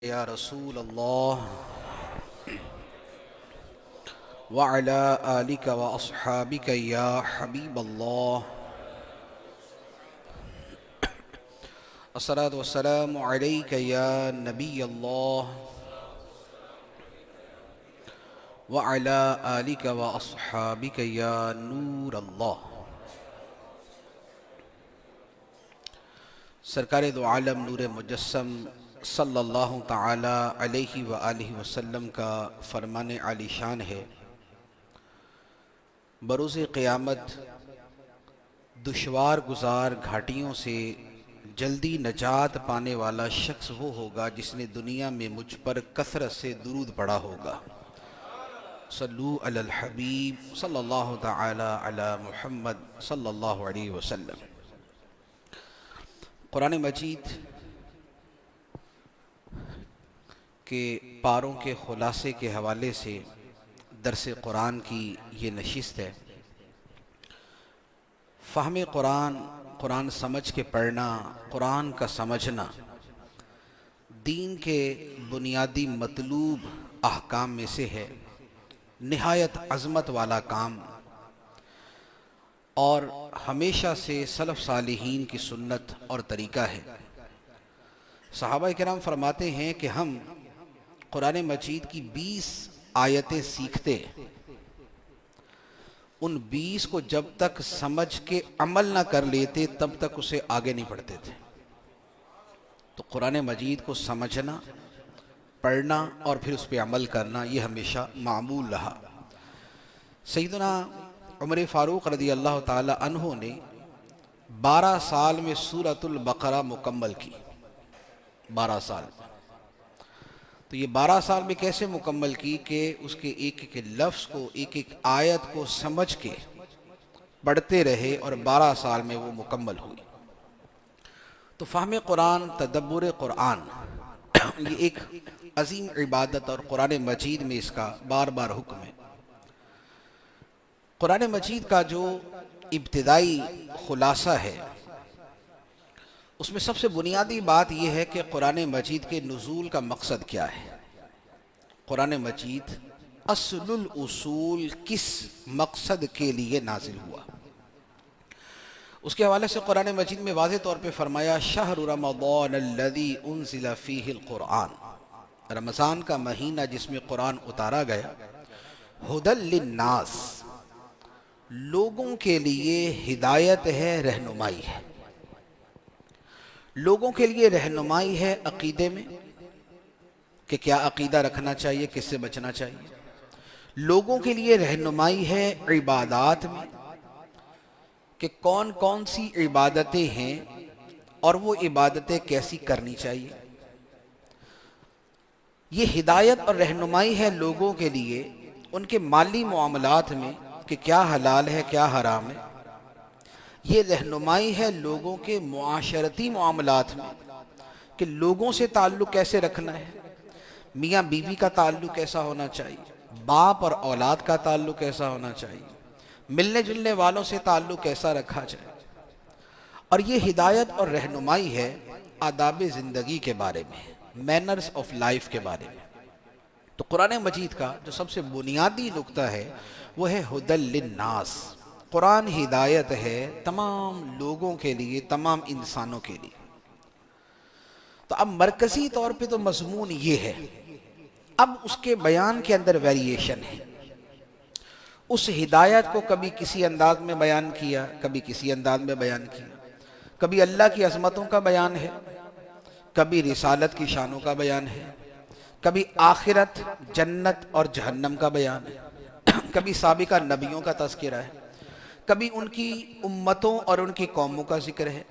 یا رسول اللہ وعلى آلك وأصحابك يا حبيب الله الصلاة والسلام عليك يا نبي الله وعلى آلك وأصحابك يا نور الله. سرکار دو عالم نور مجسم صلی اللہ تعالی علیہ وآلہ وسلم کا فرمان عالی شان ہے، بروز قیامت دشوار گزار گھاٹیوں سے جلدی نجات پانے والا شخص وہ ہوگا جس نے دنیا میں مجھ پر کثرت سے درود پڑھا ہوگا. صلو علی الحبیب صلی اللہ تعالی علی محمد صلی اللہ علیہ وسلم. قرآن مجید کے پاروں کے خلاصے کے حوالے سے درس قرآن کی یہ نشست ہے. فہم قرآن، قرآن سمجھ کے پڑھنا، قرآن کا سمجھنا دین کے بنیادی مطلوب احکام میں سے ہے، نہایت عظمت والا کام، اور ہمیشہ سے سلف صالحین کی سنت اور طریقہ ہے. صحابہ کرام فرماتے ہیں کہ ہم قرآن مجید کی 20 آیتیں سیکھتے، ان 20 کو جب تک سمجھ کے عمل نہ کر لیتے تب تک اسے آگے نہیں پڑھتے تھے. تو قرآن مجید کو سمجھنا، پڑھنا اور پھر اس پہ عمل کرنا یہ ہمیشہ معمول رہا. سیدنا عمر فاروق رضی اللہ تعالی عنہ نے 12 سال میں سورۃ البقرہ مکمل کی. 12 سال. تو یہ 12 سال میں کیسے مکمل کی کہ اس کے ایک ایک لفظ کو، ایک ایک آیت کو سمجھ کے پڑھتے رہے، اور 12 سال میں وہ مکمل ہوئی. تو فہم قرآن، تدبر قرآن یہ ایک عظیم عبادت، اور قرآن مجید میں اس کا بار بار حکم ہے. قرآن مجید کا جو ابتدائی خلاصہ ہے اس میں سب سے بنیادی بات یہ ہے کہ قرآن مجید کے نزول کا مقصد کیا ہے. قرآن مجید اصل الاصول کس مقصد کے لیے نازل ہوا، اس کے حوالے سے قرآن مجید میں واضح طور پہ فرمایا شہر رمضان الذی انزل فیہ القرآن، رمضان کا مہینہ جس میں قرآن اتارا گیا، ہدی للناس، لوگوں کے لیے ہدایت ہے، رہنمائی ہے. لوگوں کے لیے رہنمائی ہے عقیدے میں کہ کیا عقیدہ رکھنا چاہیے، کس سے بچنا چاہیے. لوگوں کے لیے رہنمائی ہے عبادات میں کہ کون کون سی عبادتیں ہیں اور وہ عبادتیں کیسی کرنی چاہیے. یہ ہدایت اور رہنمائی ہے لوگوں کے لیے ان کے مالی معاملات میں کہ کیا حلال ہے کیا حرام ہے. یہ رہنمائی ہے لوگوں کے معاشرتی معاملات میں کہ لوگوں سے تعلق کیسے رکھنا ہے، میاں بیوی کا تعلق کیسا ہونا چاہیے، باپ اور اولاد کا تعلق کیسا ہونا چاہیے، ملنے جلنے والوں سے تعلق کیسا رکھا جائے. اور یہ ہدایت اور رہنمائی ہے آداب زندگی کے بارے میں، مینرز آف لائف کے بارے میں. تو قرآن مجید کا جو سب سے بنیادی نقطہ ہے وہ ہے ہدی للناس. قرآن ہدایت ہے تمام لوگوں کے لیے، تمام انسانوں کے لیے. تو اب مرکزی طور پہ تو مضمون یہ ہے، اب اس کے بیان کے اندر ویریشن ہے. اس ہدایت کو کبھی کسی انداز میں بیان کیا، کبھی کسی انداز میں بیان کیا. کبھی اللہ کی عظمتوں کا بیان ہے، کبھی رسالت کی شانوں کا بیان ہے، کبھی آخرت، جنت اور جہنم کا بیان ہے، کبھی سابقہ نبیوں کا تذکرہ ہے، کبھی ان کی امتوں اور ان کی قوموں کا ذکر ہے،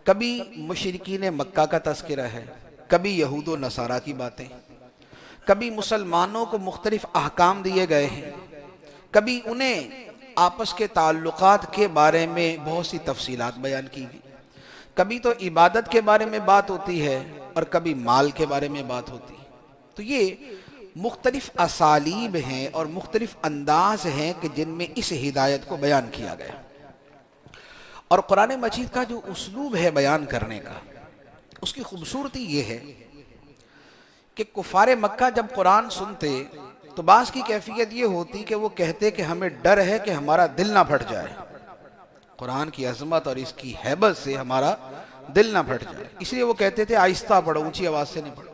کبھی مشرکین مکہ کا تذکرہ ہے، کبھی یہود و نصارہ کی باتیں، کبھی مسلمانوں کو مختلف احکام دیے گئے ہیں، کبھی انہیں آپس کے تعلقات کے بارے میں بہت سی تفصیلات بیان کی گئی. کبھی تو عبادت کے بارے میں بات ہوتی ہے اور کبھی مال کے بارے میں بات ہوتی ہے. تو یہ مختلف اسالیب ہیں اور مختلف انداز ہیں کہ جن میں اس ہدایت کو بیان کیا گیا. اور قرآن مجید کا جو اسلوب ہے بیان کرنے کا، اس کی خوبصورتی یہ ہے کہ کفار مکہ جب قرآن سنتے تو بعض کی کیفیت یہ ہوتی کہ وہ کہتے کہ ہمیں ڈر ہے کہ ہمارا دل نہ پھٹ جائے، قرآن کی عظمت اور اس کی ہیبت سے ہمارا دل نہ پھٹ جائے، اس لیے وہ کہتے تھے آہستہ پڑھو، اونچی آواز سے نہیں پڑھو،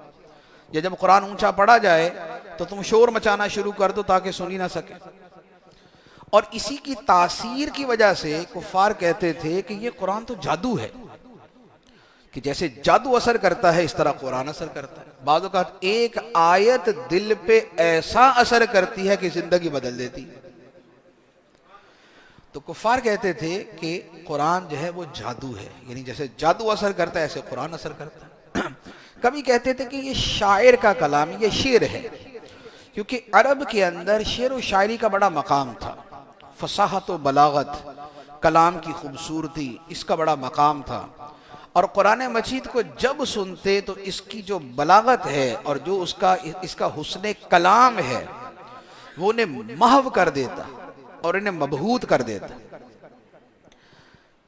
یا جب قرآن اونچا پڑھا جائے تو تم شور مچانا شروع کر دو تاکہ سنی نہ سکے۔ اور اسی کی تاثیر کی وجہ سے کفار کہتے تھے کہ یہ قرآن تو جادو ہے، کہ جیسے جادو اثر کرتا ہے اس طرح قرآن اثر کرتا ہے۔ بعض اوقات ایک آیت دل پہ ایسا اثر کرتی ہے کہ زندگی بدل دیتی۔ تو کفار کہتے تھے کہ قرآن جو ہے وہ جادو ہے، یعنی جیسے جادو اثر کرتا ہے ایسے قرآن اثر کرتا ہے۔ کبھی کہتے تھے کہ یہ شاعر کا کلام، یہ شعر ہے، کیونکہ عرب کے اندر شعر و شاعری کا بڑا مقام تھا، فصاحت و بلاغت، کلام کی خوبصورتی، اس کا بڑا مقام تھا، اور قرآن مجید کو جب سنتے تو اس کی جو بلاغت ہے اور جو اس کا حسن کلام ہے وہ انہیں محو کر دیتا اور انہیں مبہوت کر دیتا۔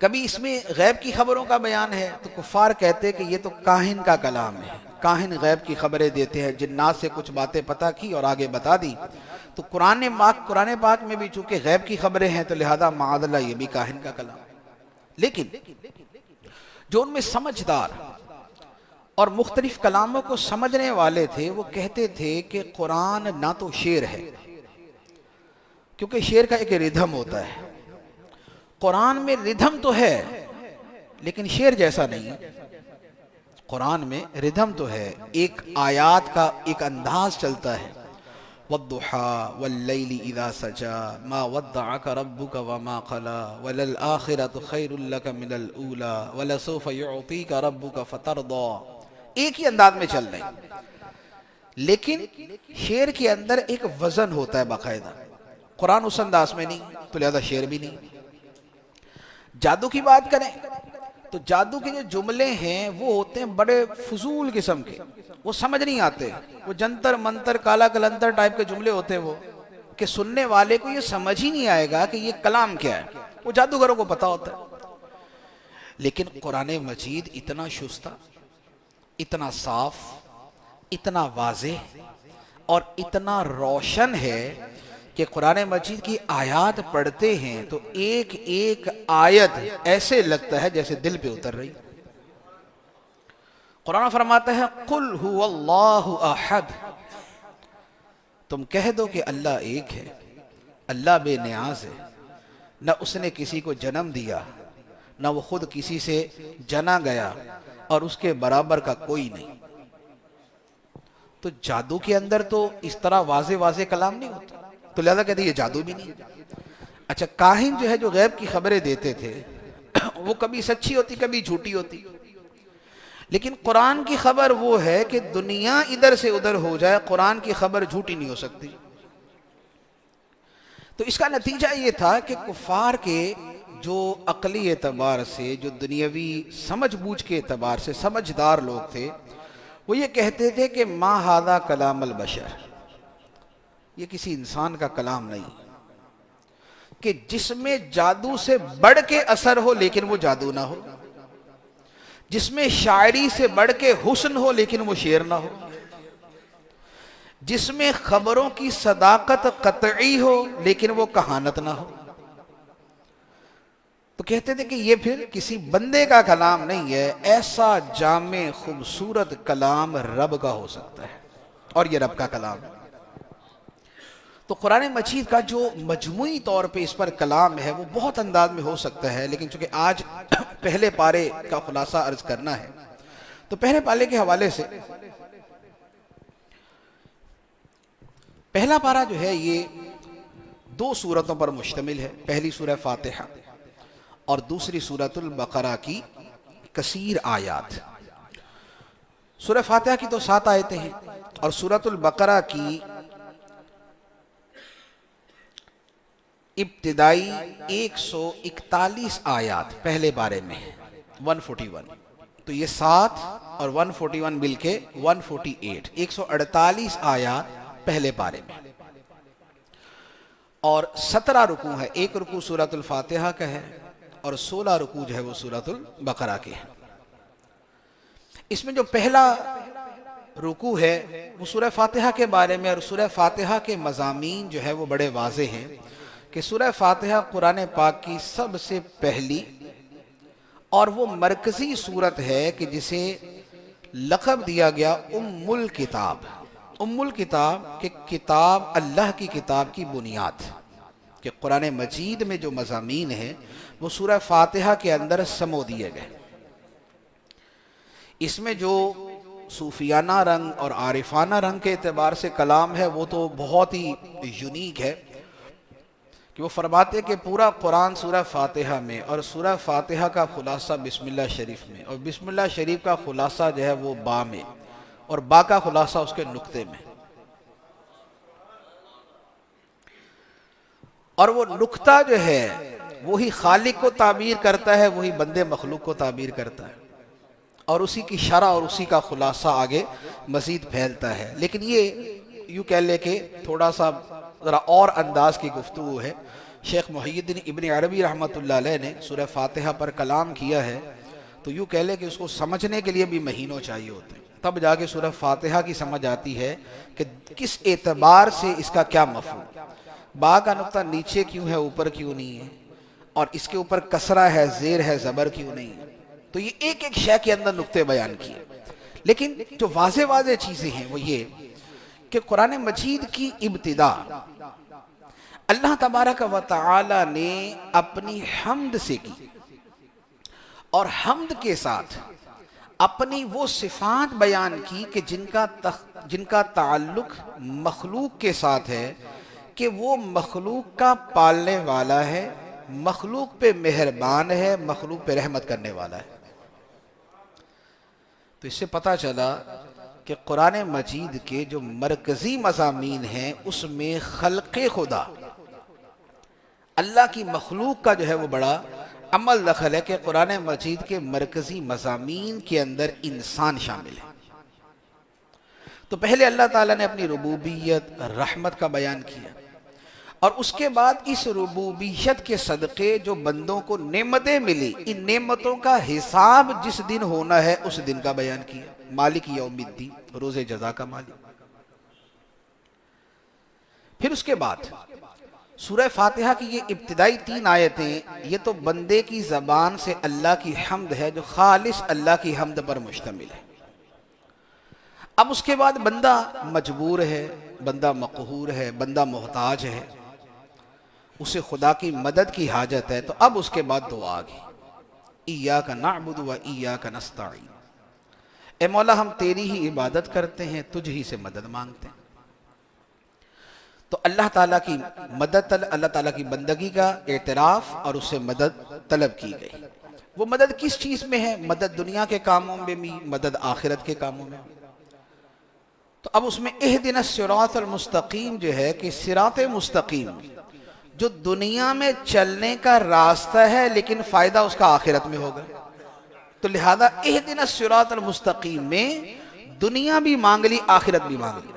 کبھی اس میں غیب کی خبروں کا بیان ہے تو کفار کہتے کہ یہ تو کاہن کا کلام ہے، کاہن غیب کی خبریں دیتے ہیں، جنات سے کچھ باتیں پتہ کی اور آگے بتا دی۔ تو قرآن پاک میں بھی چونکہ غیب کی خبریں ہیں تو لہذا معاذ اللہ یہ بھی کاہن کا کلام۔ لیکن جو ان میں سمجھدار اور مختلف کلاموں کو سمجھنے والے تھے وہ کہتے تھے کہ قرآن نہ تو شعر ہے، کیونکہ شعر کا ایک ردھم ہوتا ہے، قرآن میں ردھم تو ہے لیکن شعر جیسا نہیں۔ قرآن میں ردھم تو ہے، ایک آیات کا ایک انداز چلتا ہے، وَالضُّحَىٰ وَاللَّيْلِ إِذَا سَجَىٰ مَا وَدَّعَكَ رَبُّكَ وَمَا قَلَىٰ وَلَلْآخِرَةُ خَيْرٌ لَكَ مِنَ الْأُولَىٰ وَلَسَوْفَ يُعْطِيكَ رَبُّكَ فَتَرْضَىٰ، ایک ہی انداز میں چل رہے ہیں، لیکن شعر کے اندر ایک وزن ہوتا ہے باقاعدہ، قرآن اس انداز میں نہیں تو لہذا شعر بھی نہیں۔ جادو کی بات کریں تو جادو کے جو جملے ہیں وہ ہوتے ہیں بڑے فضول قسم کے، وہ سمجھ نہیں آتے، وہ جنتر منتر کالا کلندر ٹائپ کے جملے ہوتے ہیں، وہ کہ سننے والے کو یہ سمجھ ہی نہیں آئے گا کہ یہ کلام کیا ہے، وہ جادوگروں کو پتا ہوتا ہے۔ لیکن قرآن مجید اتنا شستہ، اتنا صاف، اتنا واضح اور اتنا روشن ہے کہ قرآن مجید کی آیات پڑھتے ہیں تو ایک ایک آیت ایسے لگتا ہے جیسے دل پہ اتر رہی۔ قرآن فرماتا ہے قُلْ هُوَ اللَّهُ أَحَدٌ، تم کہہ دو کہ اللہ ایک ہے، اللہ بے نیاز ہے، نہ اس نے کسی کو جنم دیا، نہ وہ خود کسی سے جنا گیا، اور اس کے برابر کا کوئی نہیں۔ تو جادو کے اندر تو اس طرح واضح واضح کلام نہیں ہوتا، تو لہذا کہتے ہیں یہ جادو بھی نہیں۔ اچھا، کاہن جو ہے جو غیب کی خبریں دیتے تھے وہ کبھی سچی ہوتی کبھی جھوٹی ہوتی، لیکن قرآن کی خبر وہ ہے کہ دنیا ادھر سے ادھر ہو جائے، قرآن کی خبر جھوٹی نہیں ہو سکتی۔ تو اس کا نتیجہ یہ تھا کہ کفار کے جو عقلی اعتبار سے، جو دنیاوی سمجھ بوجھ کے اعتبار سے سمجھدار لوگ تھے، وہ یہ کہتے تھے کہ ما ھذا کلام البشر، یہ کسی انسان کا کلام نہیں، کہ جس میں جادو سے بڑھ کے اثر ہو لیکن وہ جادو نہ ہو، جس میں شاعری سے بڑھ کے حسن ہو لیکن وہ شعر نہ ہو، جس میں خبروں کی صداقت قطعی ہو لیکن وہ کہانت نہ ہو۔ تو کہتے تھے کہ یہ پھر کسی بندے کا کلام نہیں ہے، ایسا جامع خوبصورت کلام رب کا ہو سکتا ہے، اور یہ رب کا کلام ہے۔ تو قرآن مجید کا جو مجموعی طور پہ اس پر کلام ہے وہ بہت انداز میں ہو سکتا ہے، لیکن چونکہ آج پہلے پارے کا خلاصہ عرض کرنا ہے تو پہلے پارے کے حوالے سے پہلا پارہ جو ہے یہ دو سورتوں پر مشتمل ہے، پہلی سورہ فاتحہ اور دوسری سورۃ البقرہ کی کثیر آیات۔ سورہ فاتحہ کی تو 7 آیتیں ہیں اور سورۃ البقرہ کی ابتدائی 141 آیات پہلے بارے میں 141، تو یہ 7 اور 141 مل کے 148، 148 آیات پہلے بارے میں، اور 17 رکوع ہے، ایک رکوع سورۃ الفاتحہ کا ہے اور 16 رکوع جو ہے وہ سورۃ البقرہ کے ہیں۔ اس میں جو پہلا رکوع ہے وہ سورہ فاتحہ کے بارے میں، اور سورہ فاتحہ کے مضامین جو ہے وہ بڑے واضح ہیں کہ سورہ فاتحہ قرآن پاک کی سب سے پہلی اور وہ مرکزی سورت ہے کہ جسے لقب دیا گیا ام الکتاب۔ ام الکتاب کہ کتاب، اللہ کی کتاب کی بنیاد، کہ قرآن مجید میں جو مضامین ہیں وہ سورہ فاتحہ کے اندر سمو دیے گئے۔ اس میں جو صوفیانہ رنگ اور عارفانہ رنگ کے اعتبار سے کلام ہے وہ تو بہت ہی یونیک ہے، کہ وہ فرماتے کہ پورا قرآن سورہ فاتحہ میں، اور سورہ فاتحہ کا خلاصہ بسم اللہ شریف میں، اور بسم اللہ شریف کا خلاصہ جو ہے وہ با میں، اور با کا خلاصہ اس کے نقطے میں، اور وہ نقطہ جو ہے وہی خالق کو تعبیر کرتا ہے، وہی بندے مخلوق کو تعبیر کرتا ہے، اور اسی کی شرح اور اسی کا خلاصہ آگے مزید پھیلتا ہے۔ لیکن یہ یوں کہہ لے کہ تھوڑا سا ذرا اور انداز کی گفتگو ہے۔ شیخ محی الدین ابن عربی رحمۃ اللہ علیہ نے سورہ فاتحہ پر کلام کیا ہے، تو یوں کہہ لے کہ اس کو سمجھنے کے لیے بھی مہینوں چاہیے ہوتے ہیں، تب جا کے سورہ فاتحہ کی سمجھ آتی ہے کہ کس اعتبار سے اس کا کیا مفہوم، با کا نقطہ نیچے کیوں ہے اوپر کیوں نہیں ہے، اور اس کے اوپر کسرہ ہے زیر ہے زبر کیوں نہیں ہے۔ تو یہ ایک ایک شے کے اندر نقطے بیان کیے، لیکن جو واضح واضح چیزیں ہیں وہ یہ کہ قرآن مجید کی ابتدا اللہ تبارک و تعالی نے اپنی حمد سے کی، اور حمد کے ساتھ اپنی وہ صفات بیان کی کہ جن کا تعلق مخلوق کے ساتھ ہے، کہ وہ مخلوق کا پالنے والا ہے، مخلوق پہ مہربان ہے، مخلوق پہ رحمت کرنے والا ہے۔ تو اس سے پتہ چلا کہ قرآن مجید کے جو مرکزی مضامین ہیں اس میں خلق خدا، اللہ کی مخلوق کا جو ہے وہ بڑا عمل دخل ہے، کہ قرآن مجید کے مرکزی مضامین کے اندر انسان شامل ہے۔ تو پہلے اللہ تعالیٰ نے اپنی ربوبیت، رحمت کا بیان کیا، اور اس کے بعد اس ربوبیت کے صدقے جو بندوں کو نعمتیں ملی، ان نعمتوں کا حساب جس دن ہونا ہے اس دن کا بیان کیا، مالک یوم الدین، روز جزا کا مالک۔ پھر اس کے بعد سورہ فاتحہ کی یہ ابتدائی 3 آیتیں، یہ تو بندے کی زبان سے اللہ کی حمد ہے جو خالص اللہ کی حمد پر مشتمل ہے۔ اب اس کے بعد بندہ مجبور ہے، بندہ مقہور ہے، بندہ محتاج ہے، اسے خدا کی مدد کی حاجت ہے، تو اب اس کے بعد دعا آگی، ایاک نعبد و ایاک نستعین، اے مولا ہم تیری ہی عبادت کرتے ہیں، تجھ ہی سے مدد مانگتے ہیں۔ تو اللہ تعالیٰ کی مدد، اللہ تعالیٰ کی بندگی کا اعتراف اور اس سے مدد طلب کی گئی۔ وہ مدد کس چیز میں ہے؟ مدد دنیا کے کاموں میں بھی، مدد آخرت کے کاموں میں بھی۔ تو اب اس میں اہدنا الصراط المستقیم جو ہے کہ صراط مستقیم جو دنیا میں چلنے کا راستہ ہے لیکن فائدہ اس کا آخرت میں ہوگا، تو لہذا اہدنا الصراط المستقیم میں دنیا بھی مانگ لی، آخرت بھی مانگ لی،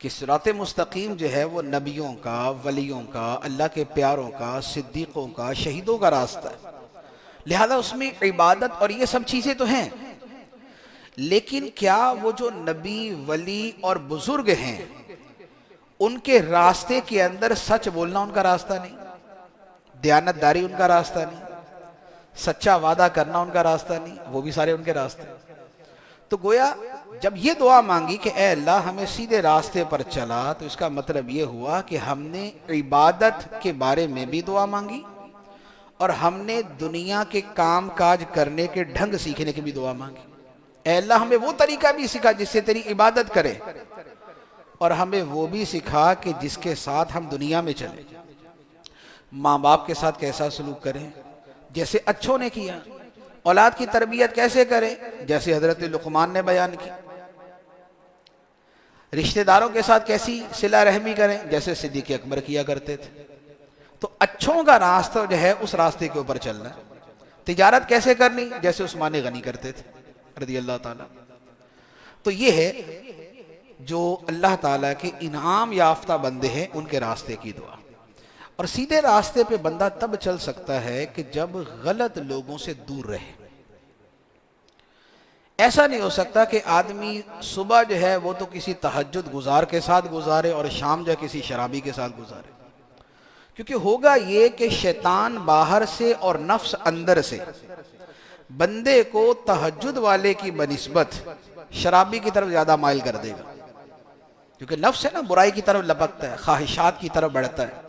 کہ صراط مستقیم جو ہے وہ نبیوں کا، ولیوں کا، اللہ کے پیاروں کا، صدیقوں کا، شہیدوں کا راستہ ہے، لہذا اس میں عبادت اور یہ سب چیزیں تو ہیں، لیکن کیا وہ جو نبی، ولی اور بزرگ ہیں ان کے راستے کے اندر سچ بولنا ان کا راستہ نہیں، دیانت داری ان کا راستہ نہیں، سچا وعدہ کرنا ان کا راستہ نہیں، وہ بھی سارے ان کے راستے۔ تو گویا جب یہ دعا مانگی کہ اے اللہ ہمیں سیدھے راستے پر چلا، تو اس کا مطلب یہ ہوا کہ ہم نے عبادت کے بارے میں بھی دعا مانگی، اور ہم نے دنیا کے کام کاج کرنے کے ڈھنگ سیکھنے کی بھی دعا مانگی۔ اے اللہ ہمیں وہ طریقہ بھی سکھا جس سے تیری عبادت کرے، اور ہمیں وہ بھی سکھا کہ جس کے ساتھ ہم دنیا میں چلیں، ماں باپ کے ساتھ کیسا سلوک کریں جیسے اچھوں نے کیا، اولاد کی تربیت کیسے کریں جیسے حضرت لقمان نے بیان کی، رشتہ داروں کے ساتھ کیسی صلہ رحمی کریں جیسے صدیق اکبر کیا کرتے تھے۔ تو اچھوں کا راستہ جو ہے اس راستے کے اوپر چلنا ہے۔ تجارت کیسے کرنی جیسے عثمان غنی کرتے تھے رضی اللہ تعالیٰ۔ تو یہ ہے جو اللہ تعالیٰ کے انعام یافتہ بندے ہیں ان کے راستے کی دعا۔ اور سیدھے راستے پہ بندہ تب چل سکتا ہے کہ جب غلط لوگوں سے دور رہے۔ ایسا نہیں ہو سکتا کہ آدمی صبح جو ہے وہ تو کسی تہجد گزار کے ساتھ گزارے اور شام جو ہے کسی شرابی کے ساتھ گزارے، کیونکہ ہوگا یہ کہ شیطان باہر سے اور نفس اندر سے بندے کو تہجد والے کی بنسبت شرابی کی طرف زیادہ مائل کر دے گا، کیونکہ نفس ہے نا، برائی کی طرف لپکتا ہے، خواہشات کی طرف بڑھتا ہے۔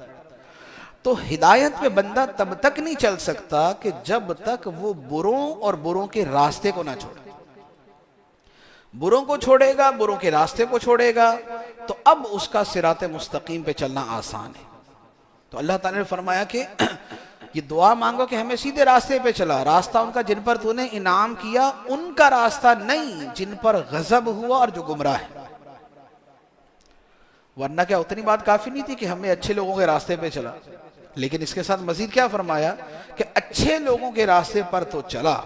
تو ہدایت پہ بندہ تب تک نہیں چل سکتا کہ جب تک وہ بروں اور بروں کے راستے کو نہ چھوڑے۔ بروں کو چھوڑے گا، بروں کے راستے کو چھوڑے گا، تو اب اس کا صراط مستقیم پہ چلنا آسان ہے۔ تو اللہ تعالیٰ نے فرمایا کہ یہ دعا مانگو کہ ہمیں سیدھے راستے پہ چلا، راستہ ان کا جن پر تو نے انعام کیا، ان کا راستہ نہیں جن پر غضب ہوا اور جو گمراہ ہے۔ ورنہ کیا اتنی بات کافی نہیں تھی کہ ہمیں اچھے لوگوں کے راستے پہ چلا، لیکن اس کے ساتھ مزید کیا فرمایا کہ اچھے لوگوں کے راستے پر تو چلا،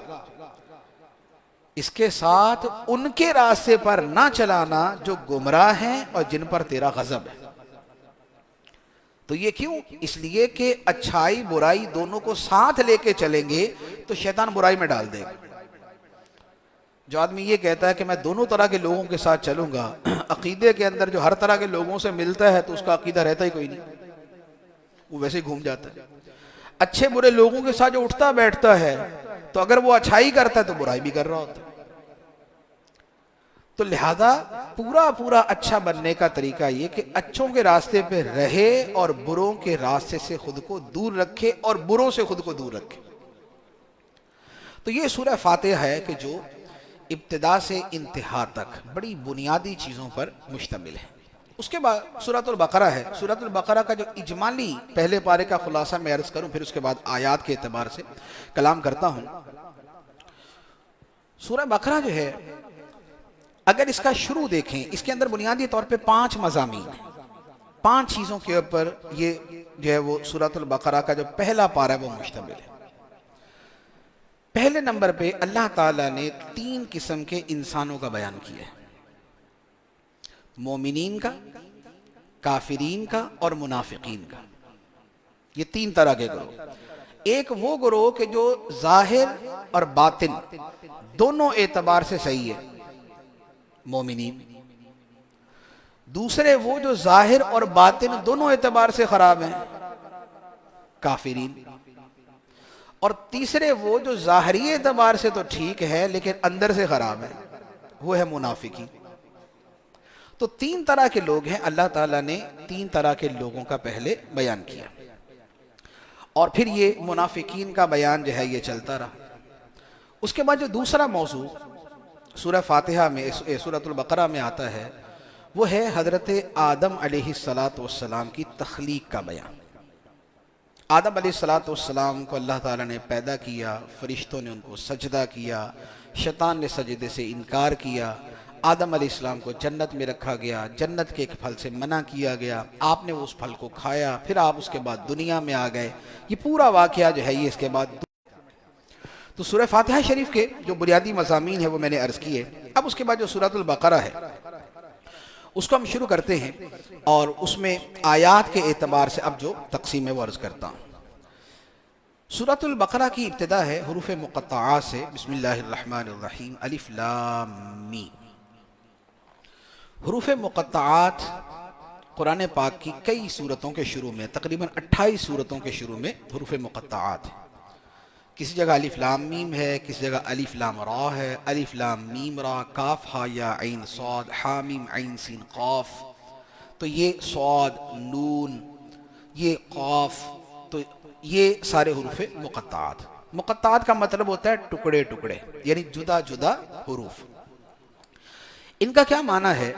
اس کے ساتھ ان کے راستے پر نہ چلانا جو گمراہ ہیں اور جن پر تیرا غضب ہے۔ تو یہ کیوں؟ اس لیے کہ اچھائی برائی دونوں کو ساتھ لے کے چلیں گے تو شیطان برائی میں ڈال دے گا۔ جو آدمی یہ کہتا ہے کہ میں دونوں طرح کے لوگوں کے ساتھ چلوں گا، عقیدے کے اندر جو ہر طرح کے لوگوں سے ملتا ہے تو اس کا عقیدہ رہتا ہی کوئی نہیں، وہ ویسے ہی گھوم جاتا ہے۔ اچھے برے لوگوں کے ساتھ جو اٹھتا بیٹھتا ہے تو اگر وہ اچھائی کرتا ہے تو برائی بھی کر رہا ہوتا ہے۔ تو لہذا پورا اچھا بننے کا طریقہ یہ کہ اچھوں کے راستے پہ رہے اور بروں کے راستے سے خود کو دور رکھے اور بروں سے خود کو دور رکھے۔ تو یہ سورہ فاتحہ ہے کہ جو ابتدا سے انتہا تک بڑی بنیادی چیزوں پر مشتمل ہے۔ اس کے بعد سورۃ البقرہ ہے۔ سورۃ البقرہ کا جو اجمالی پہلے پارے کا خلاصہ میں عرض کروں، پھر اس کے بعد آیات کے اعتبار سے کلام کرتا ہوں۔ سورہ بقرہ جو ہے، اگر اس کا شروع دیکھیں، اس کے اندر بنیادی طور پہ 5 مضامین ہیں، 5 چیزوں کے اوپر یہ جو ہے وہ سورۃ البقرہ کا جو پہلا پارہ ہے وہ مشتمل ہے۔ پہلے نمبر پہ اللہ تعالیٰ نے 3 قسم کے انسانوں کا بیان کیا ہے، مومنین کا، کافرین کا اور منافقین کا۔ یہ 3 طرح کے گروہ۔ ایک وہ گروہ کہ جو ظاہر اور باطن دونوں اعتبار سے صحیح ہے، مومنین۔ دوسرے وہ جو ظاہر اور باطن دونوں اعتبار سے خراب ہیں، کافرین۔ اور تیسرے وہ جو ظاہری اعتبار سے تو ٹھیک ہے لیکن اندر سے خراب ہے، وہ ہے منافقین۔ تو 3 طرح کے لوگ ہیں، اللہ تعالیٰ نے 3 طرح کے لوگوں کا پہلے بیان کیا، اور پھر یہ منافقین کا بیان جو ہے یہ چلتا رہا۔ اس کے بعد جو دوسرا موضوع سورہ فاتحہ میں، سورۃ البقرہ میں آتا ہے، وہ ہے حضرت آدم علیہ السلام کی تخلیق کا بیان۔ آدم علیہ السلام کو اللہ تعالیٰ نے پیدا کیا، فرشتوں نے ان کو سجدہ کیا، شیطان نے سجدے سے انکار کیا، آدم علیہ السلام کو جنت میں رکھا گیا، جنت کے ایک پھل سے منع کیا گیا، آپ نے اس پھل کو کھایا، پھر آپ اس کے بعد دنیا میں آ گئے۔ یہ پورا واقعہ جو ہے یہ اس کے بعد۔ تو سورہ فاتحہ شریف کے جو بنیادی مضامین ہیں وہ میں نے عرض کیے۔ اب اس کے بعد جو سورۃ البقرہ ہے اس کو ہم شروع کرتے ہیں، اور اس میں آیات کے اعتبار سے اب جو تقسیم ہے وہ عرض کرتا ہوں۔ سورۃ البقرہ کی ابتدا ہے حروف مقطعات سے، بسم اللہ الرحمن الرحیم، الف لام میم۔ حروف مقطعات قرآن پاک کی کئی سورتوں کے شروع میں، تقریباً 28 سورتوں کے شروع میں حروف مقطعات ہیں۔ کسی جگہ الف لام میم ہے، کسی جگہ الف لام را ہے، الف لام میم را، کاف ہا یا عین صاد، ہا میم عین سین قاف۔ تو یہ صاد، نون، یہ قاف، تو یہ سارے حروف مقطعات۔ مقطعات کا مطلب ہوتا ہے ٹکڑے ٹکڑے، یعنی جدا جدا حروف۔ ان کا کیا معنی ہے؟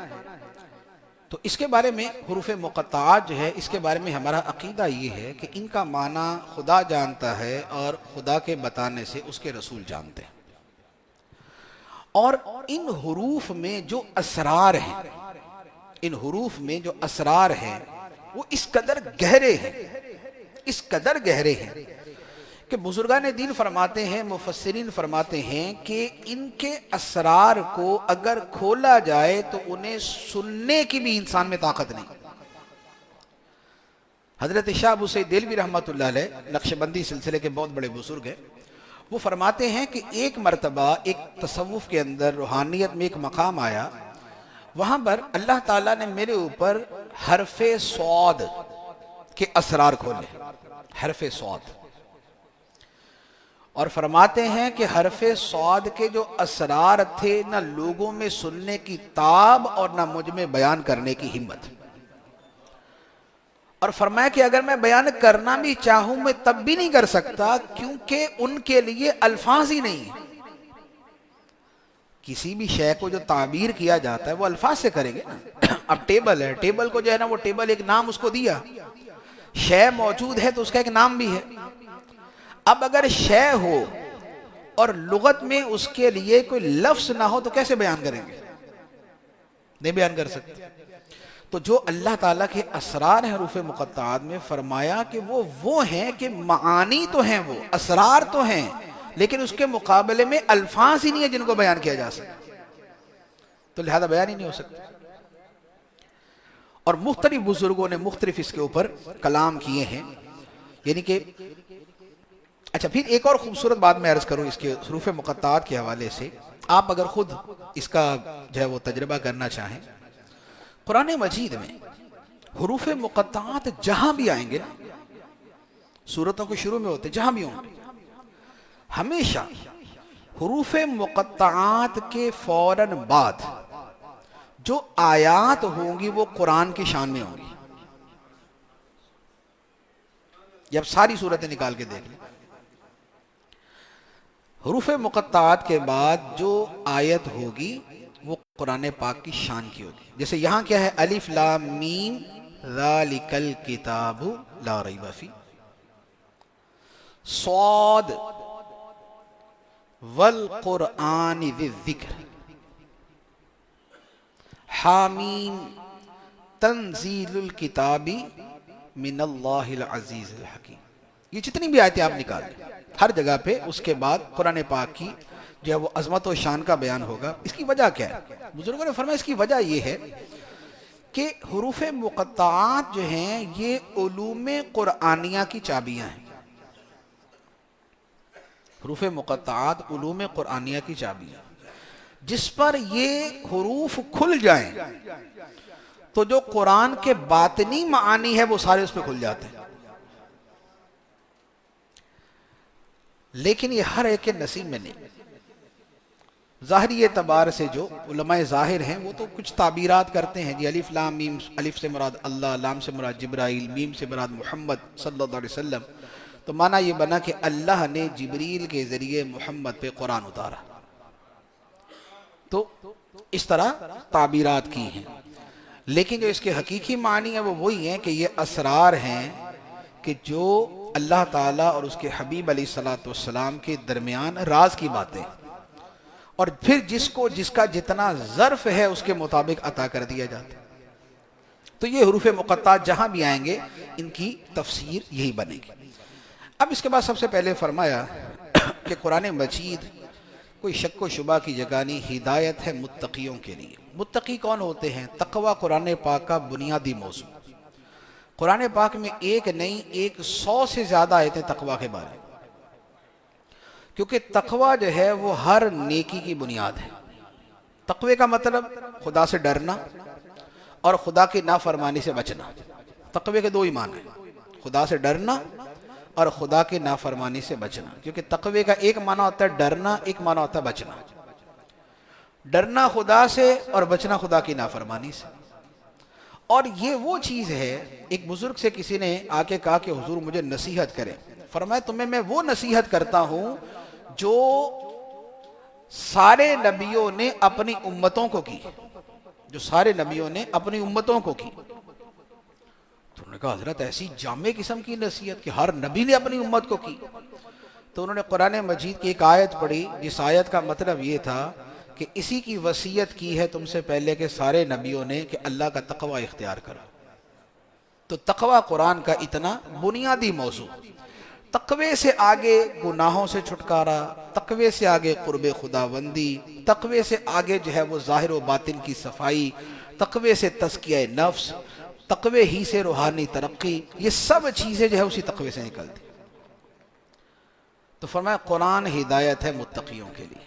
تو اس کے بارے میں حروف مقطعات جو ہے اس کے بارے میں ہمارا عقیدہ یہ ہے کہ ان کا معنی خدا جانتا ہے اور خدا کے بتانے سے اس کے رسول جانتے ہیں، اور ان حروف میں جو اسرار ہیں، ان حروف میں جو اسرار ہیں وہ اس قدر گہرے ہیں، اس قدر گہرے ہیں کہ بزرگان دین فرماتے ہیں، مفسرین فرماتے ہیں کہ ان کے اسرار کو اگر کھولا جائے تو انہیں سننے کی بھی انسان میں طاقت نہیں۔ حضرت شاہ ابو سعید دہلوی رحمۃ اللہ علیہ نقشبندی سلسلے کے بہت بڑے بزرگ ہیں، وہ فرماتے ہیں کہ ایک مرتبہ ایک تصوف کے اندر روحانیت میں ایک مقام آیا، وہاں پر اللہ تعالیٰ نے میرے اوپر حرف صاد کے اسرار کھولے، حرف صاد، اور فرماتے ہیں کہ حرف صاد کے جو اسرار تھے نہ لوگوں میں سننے کی تاب اور نہ مجھ میں بیان کرنے کی ہمت، اور فرمایا کہ اگر میں بیان کرنا بھی چاہوں میں تب بھی نہیں کر سکتا، کیونکہ ان کے لیے الفاظ ہی نہیں ہیں۔ کسی بھی شے کو جو تعبیر کیا جاتا ہے وہ الفاظ سے کریں گے نا۔ اب ٹیبل ہے، ٹیبل کو جو ہے نا وہ ٹیبل ایک نام اس کو دیا، شے موجود ہے تو اس کا ایک نام بھی ہے۔ اب اگر شے ہو اور لغت میں اس کے لیے کوئی لفظ نہ ہو تو کیسے بیان کریں گے؟ نہیں بیان کر سکتے۔ تو جو اللہ تعالیٰ کے اسرار ہیں حروف مقطعات میں، فرمایا کہ وہ ہیں کہ معانی تو ہیں، وہ اسرار تو ہیں، لیکن اس کے مقابلے میں الفاظ ہی نہیں ہے جن کو بیان کیا جا سکے، تو لہذا بیان ہی نہیں ہو سکتا۔ اور مختلف بزرگوں نے مختلف اس کے اوپر کلام کیے ہیں، یعنی کہ اچھا پھر ایک اور خوبصورت بات میں عرض کروں اس کے حروف مقطعات کے حوالے سے، آپ اگر خود اس کا جو ہے وہ تجربہ کرنا چاہیں، قرآن مجید میں حروف مقطعات جہاں بھی آئیں گے نا، سورتوں کے شروع میں ہوتے جہاں بھی ہوں گے، ہمیشہ حروف مقطعات کے فوراً بعد جو آیات ہوں گی وہ قرآن کی شان میں ہوں گی۔ جب ساری صورتیں نکال کے دیکھ لیں، حروف مقطعات کے بعد جو آیت ہوگی وہ قرآن پاک کی شان کی ہوگی۔ جیسے یہاں کیا ہے، الف لام میم ذالک الکتاب لا ریب فیہ، صاد والقرآن ذی الذکر، حامیم تنزیل الکتاب من اللہ العزیز الحکیم۔ یہ جتنی بھی آیتیں آپ نکال لیں، ہر جگہ پہ اس کے بعد قرآن پاک کی جو ہے وہ عظمت و شان کا بیان ہوگا۔ اس کی وجہ کیا ہے؟ بزرگوں نے فرمایا اس کی وجہ یہ ہے کہ حروف مقطعات جو ہیں یہ علوم قرآنیہ کی چابیاں ہیں۔ حروف مقطعات علوم قرآنیہ کی چابیاں، جس پر یہ حروف کھل جائیں تو جو قرآن کے باطنی معانی ہے وہ سارے اس پہ کھل جاتے ہیں۔ لیکن یہ ہر ایک کے نصیب میں نہیں۔ ظاہری اعتبار سے جو علماء ظاہر ہیں وہ تو کچھ تعبیرات کرتے ہیں، جی الف لام میم، الف سے مراد اللہ، لام سے مراد جبرائیل، میم سے مراد محمد صلی اللہ علیہ وسلم، تو معنی یہ بنا کہ اللہ نے جبریل کے ذریعے محمد پہ قرآن اتارا، تو اس طرح تعبیرات کی ہیں۔ لیکن جو اس کے حقیقی معنی ہے وہ وہی ہیں کہ یہ اسرار ہیں کہ جو اللہ تعالیٰ اور اس کے حبیب علیہ الصلوۃ والسلام کے درمیان راز کی باتیں، اور پھر جس کا جتنا ظرف ہے اس کے مطابق عطا کر دیا جاتا ہے۔ تو یہ حروف مقطعات جہاں بھی آئیں گے ان کی تفسیر یہی بنے گی۔ اب اس کے بعد سب سے پہلے فرمایا کہ قرآن مجید کوئی شک و شبہ کی جگہ نہیں، ہدایت ہے متقیوں کے لیے۔ متقی کون ہوتے ہیں؟ تقوی قرآن پاک کا بنیادی موضوع۔ قرآن پاک میں ایک نہیں 100 سے زیادہ آیتیں تقوی کے بارے میں، کیونکہ تقوی جو ہے وہ ہر نیکی کی بنیاد ہے۔ تقوی کا مطلب خدا سے ڈرنا اور خدا کی نافرمانی سے بچنا۔ تقوی کے دو ہی معنی ہیں، خدا سے ڈرنا اور خدا کی نافرمانی سے بچنا، کیونکہ تقوی کا ایک معنی ہوتا ہے ڈرنا، ایک معنی ہوتا ہے بچنا۔ ڈرنا خدا سے اور بچنا خدا کی نافرمانی سے۔ اور یہ وہ چیز ہے، ایک بزرگ سے کسی نے آ کے کہا کہ حضور مجھے نصیحت کریں، فرمایا تمہیں میں وہ نصیحت کرتا ہوں جو سارے نبیوں نے اپنی امتوں کو کی، جو سارے نبیوں نے اپنی امتوں کو کی۔ تو انہوں نے کہا حضرت ایسی جامع قسم کی نصیحت کہ ہر نبی نے اپنی امت کو کی؟ تو انہوں نے قرآن مجید کی ایک آیت پڑھی جس آیت کا مطلب یہ تھا کہ اسی کی وصیت کی ہے تم سے پہلے کے سارے نبیوں نے کہ اللہ کا تقوی اختیار کرو۔ تو تقوی قرآن کا اتنا بنیادی موضوع، تقوی سے آگے گناہوں سے چھٹکارا، تقوی سے آگے قرب خداوندی، تقوی سے آگے جو ہے وہ ظاہر و باطن کی صفائی، تقوی سے تزکیہ نفس، تقوی ہی سے روحانی ترقی، یہ سب چیزیں جو ہے اسی تقوی سے نکلتی۔ تو فرمایا قرآن ہدایت ہے متقیوں کے لیے۔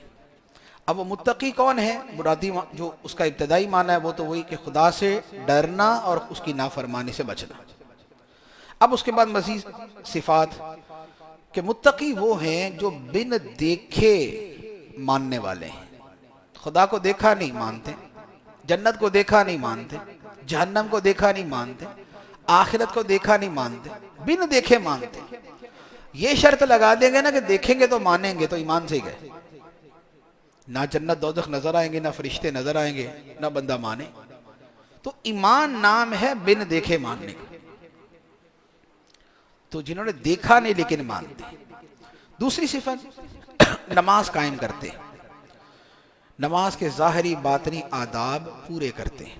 اب وہ متقی کون ہے؟ مرادی جو اس کا ابتدائی معنی ہے وہ تو وہی کہ خدا سے ڈرنا اور اس کی نافرمانی سے بچنا۔ اب اس کے بعد مزید صفات کہ متقی وہ ہیں جو بن دیکھے ماننے والے ہیں۔ خدا کو دیکھا نہیں مانتے، جنت کو دیکھا نہیں مانتے، جہنم کو دیکھا نہیں مانتے، آخرت کو دیکھا نہیں مانتے، بن دیکھے مانتے۔ یہ شرط لگا دیں گے نا کہ دیکھیں گے تو مانیں گے، تو ایمان سے ہی گئے۔ نہ جنت دوزخ نظر آئیں گے، نہ فرشتے نظر آئیں گے، نہ بندہ مانے۔ تو ایمان نام ہے بن دیکھے ماننے کا۔ تو جنہوں نے دیکھا نہیں لیکن مانتے۔ دوسری صفت نماز قائم کرتے ہیں، نماز کے ظاہری باطنی آداب پورے کرتے ہیں۔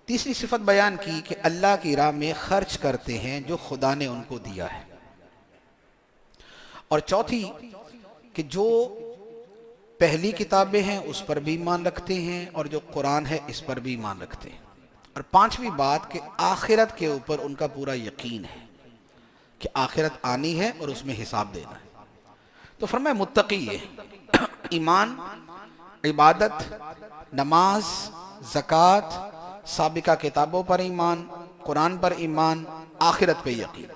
تیسری صفت بیان کی کہ اللہ کی راہ میں خرچ کرتے ہیں جو خدا نے ان کو دیا ہے۔ اور چوتھی کہ جو پہلی کتابیں ہیں اس پر بھی ایمان رکھتے ہیں، اور جو قرآن ہے اس پر بھی ایمان رکھتے ہیں۔ اور پانچویں بات کہ آخرت کے اوپر ان کا پورا یقین ہے کہ آخرت آنی ہے اور اس میں حساب دینا ہے۔ تو فرمایا متقی ہے ایمان، عبادت، نماز، زکوٰۃ، سابقہ کتابوں پر ایمان، قرآن پر ایمان، آخرت پہ یقین۔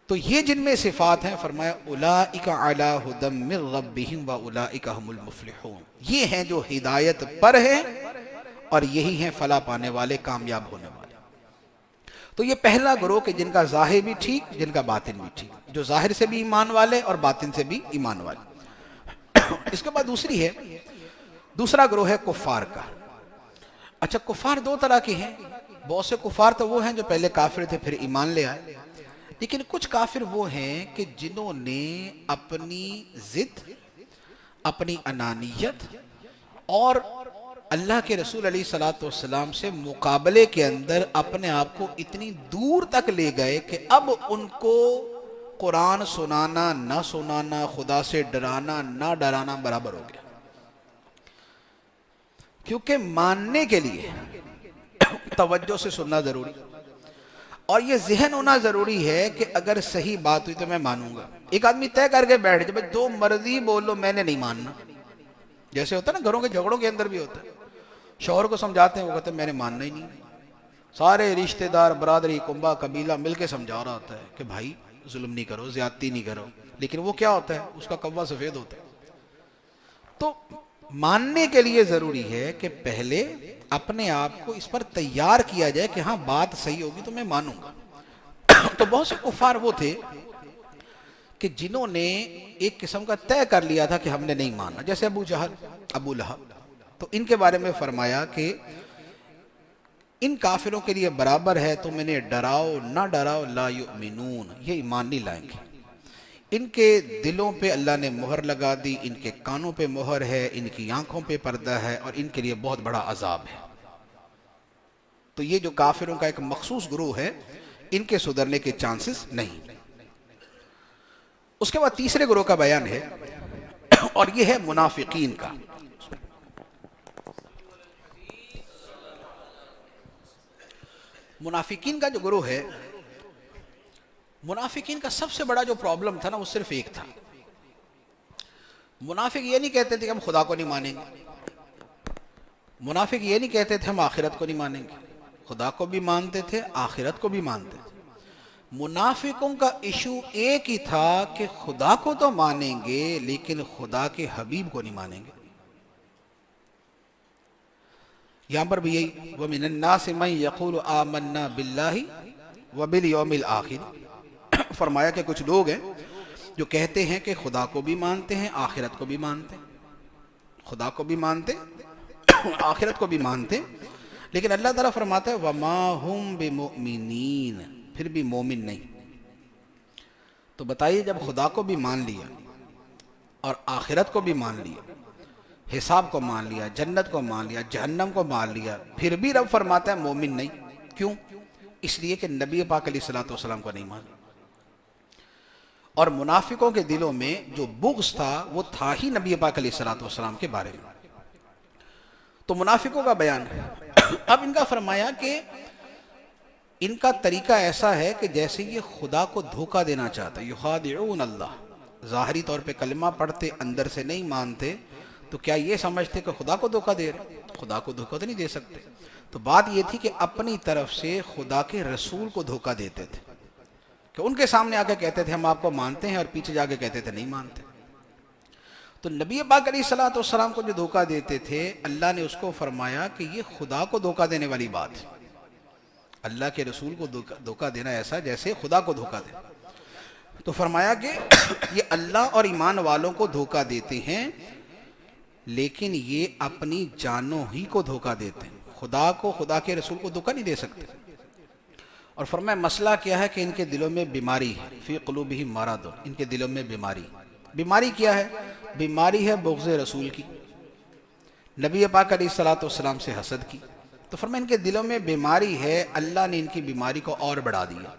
تو یہ جن میں صفات ہیں فرمایا اولئک علی ھدی من ربہم واولئک ھم المفلحون، یہ ہیں جو ہدایت پر ہیں اور یہی ہیں فلاح پانے والے، کامیاب ہونے والے۔ تو یہ پہلا گروہ کہ جن کا ظاہر بھی ٹھیک، جن کا باطن بھی ٹھیک، جو ظاہر سے بھی ایمان والے اور باطن سے بھی ایمان والے۔ اس کے بعد دوسرا گروہ ہے کفار کا۔ اچھا، کفار دو طرح کے ہیں۔ بہت سے کفار تو وہ ہیں جو پہلے کافر تھے پھر ایمان لے آئے، لیکن کچھ کافر وہ ہیں کہ جنہوں نے اپنی ضد، اپنی انانیت اور اللہ کے رسول علیہ السلام سے مقابلے کے اندر اپنے آپ کو اتنی دور تک لے گئے کہ اب ان کو قرآن سنانا نہ سنانا، خدا سے ڈرانا نہ ڈرانا برابر ہو گیا۔ کیونکہ ماننے کے لیے توجہ سے سننا ضروری، اور یہ ذہن ہونا ضروری ہے کہ اگر صحیح بات ہوئی تو میں مانوں گا۔ ایک آدمی طے کر کے بیٹھ جائے جو مرضی بولو میں نے نہیں ماننا، جیسے ہوتا ہے نا گھروں کے جھگڑوں کے اندر بھی ہوتا ہے، شوہر کو سمجھاتے ہیں وہ کہتے ہیں میں نے ماننا ہی نہیں، سارے رشتہ دار، برادری، کنبہ، قبیلہ مل کے سمجھا رہا ہوتا ہے کہ بھائی ظلم نہیں کرو، زیادتی نہیں کرو، لیکن وہ کیا ہوتا ہے، اس کا کوا سفید ہوتا ہے۔ تو ماننے کے لیے ضروری ہے کہ پہلے اپنے آپ کو اس پر تیار کیا جائے کہ ہاں بات صحیح ہوگی تو میں مانوں گا۔ تو بہت سے کفار وہ تھے کہ جنہوں نے ایک قسم کا طے کر لیا تھا کہ ہم نے نہیں ماننا، جیسے ابو جہل، ابو لہب۔ تو ان کے بارے میں فرمایا کہ ان کافروں کے لیے برابر ہے تم انہیں ڈراؤ نہ ڈراؤ، لا یؤمنون، یہ ایمان نہیں لائیں گے۔ ان کے دلوں پہ اللہ نے مہر لگا دی، ان کے کانوں پہ مہر ہے، ان کی آنکھوں پہ پردہ ہے، اور ان کے لیے بہت بڑا عذاب ہے۔ تو یہ جو کافروں کا ایک مخصوص گروہ ہے، ان کے سدھرنے کے چانسز نہیں۔ اس کے بعد تیسرے گروہ کا بیان ہے، اور یہ ہے منافقین کا۔ منافقین کا جو گروہ ہے، منافقین کا سب سے بڑا جو پرابلم تھا نا وہ صرف ایک تھا۔ منافق یہ نہیں کہتے تھے کہ ہم خدا کو نہیں مانیں گے، منافق یہ نہیں کہتے تھے ہم آخرت کو نہیں مانیں گے، خدا کو بھی مانتے تھے، آخرت کو بھی مانتے تھے۔ منافقوں کا ایشو ایک ہی تھا کہ خدا کو تو مانیں گے لیکن خدا کے حبیب کو نہیں مانیں گے۔ یہاں پر بھی یہی وَمِنَ النَّاسِ مَن يَقُولُ آمَنَّا بِاللَّهِ وَبِالْيَوْمِ الْآخِرِ، فرمایا کہ کچھ لوگ ہیں جو کہتے ہیں کہ خدا کو بھی مانتے ہیں، آخرت کو بھی مانتے ہیں، خدا کو بھی مانتے آخرت کو بھی مانتے، لیکن اللہ تعالیٰ فرماتا ہے وَمَا هُمْ بِمُؤْمِنِينَ، پھر بھی مومن نہیں۔ تو بتائیے جب خدا کو بھی مان لیا اور آخرت کو بھی مان لیا، حساب کو مان لیا، جنت کو مان لیا، جہنم کو مان لیا، پھر بھی رب فرماتا ہے مومن نہیں، کیوں؟ اس لیے کہ نبی پاک علیہ السلام کو نہیں مانا۔ اور منافقوں کے دلوں میں جو بغض تھا وہ تھا ہی نبی پاک علیہ السلام کے بارے میں۔ تو منافقوں کا بیان ہے۔ اب ان کا فرمایا کہ ان کا طریقہ ایسا ہے کہ جیسے یہ خدا کو دھوکہ دینا چاہتا ہے. یخادعون اللہ، ظاہری طور پہ کلمہ پڑھتے، اندر سے نہیں مانتے، تو کیا یہ سمجھتے کہ خدا کو دھوکہ دے رہے؟ خدا کو دھوکہ تو نہیں دے سکتے. تو بات یہ تھی کہ اپنی طرف سے خدا کے رسول کو دھوکہ دیتے تھے، کہ ان کے سامنے آ کے کہتے تھے ہم آپ کو مانتے ہیں، اور پیچھے جا کے کہتے تھے نہیں مانتے. تو نبی پاک علیہ الصلوۃ والسلام کو جو دھوکہ دیتے تھے، اللہ نے اس کو فرمایا کہ یہ خدا کو دھوکہ دینے والی بات ہے. اللہ کے رسول کو دھوکہ دینا ایسا جیسے خدا کو دھوکہ دے. تو فرمایا کہ یہ اللہ اور ایمان والوں کو دھوکہ دیتے ہیں، لیکن یہ اپنی جانوں ہی کو دھوکہ دیتے ہیں. خدا کو، خدا کے رسول کو دھوکہ نہیں دے سکتے. اور فرمایا مسئلہ کیا ہے کہ ان کے دلوں میں بیماری ہے، فی قلوبہم مرض، ان کے دلوں میں بیماری کیا ہے؟ بیماری ہے بغض رسول کی، نبی پاک علیہ الصلوۃ والسلام سے حسد کی. تو فرمایا ان کے دلوں میں بیماری ہے، اللہ نے ان کی بیماری کو اور بڑھا دیا.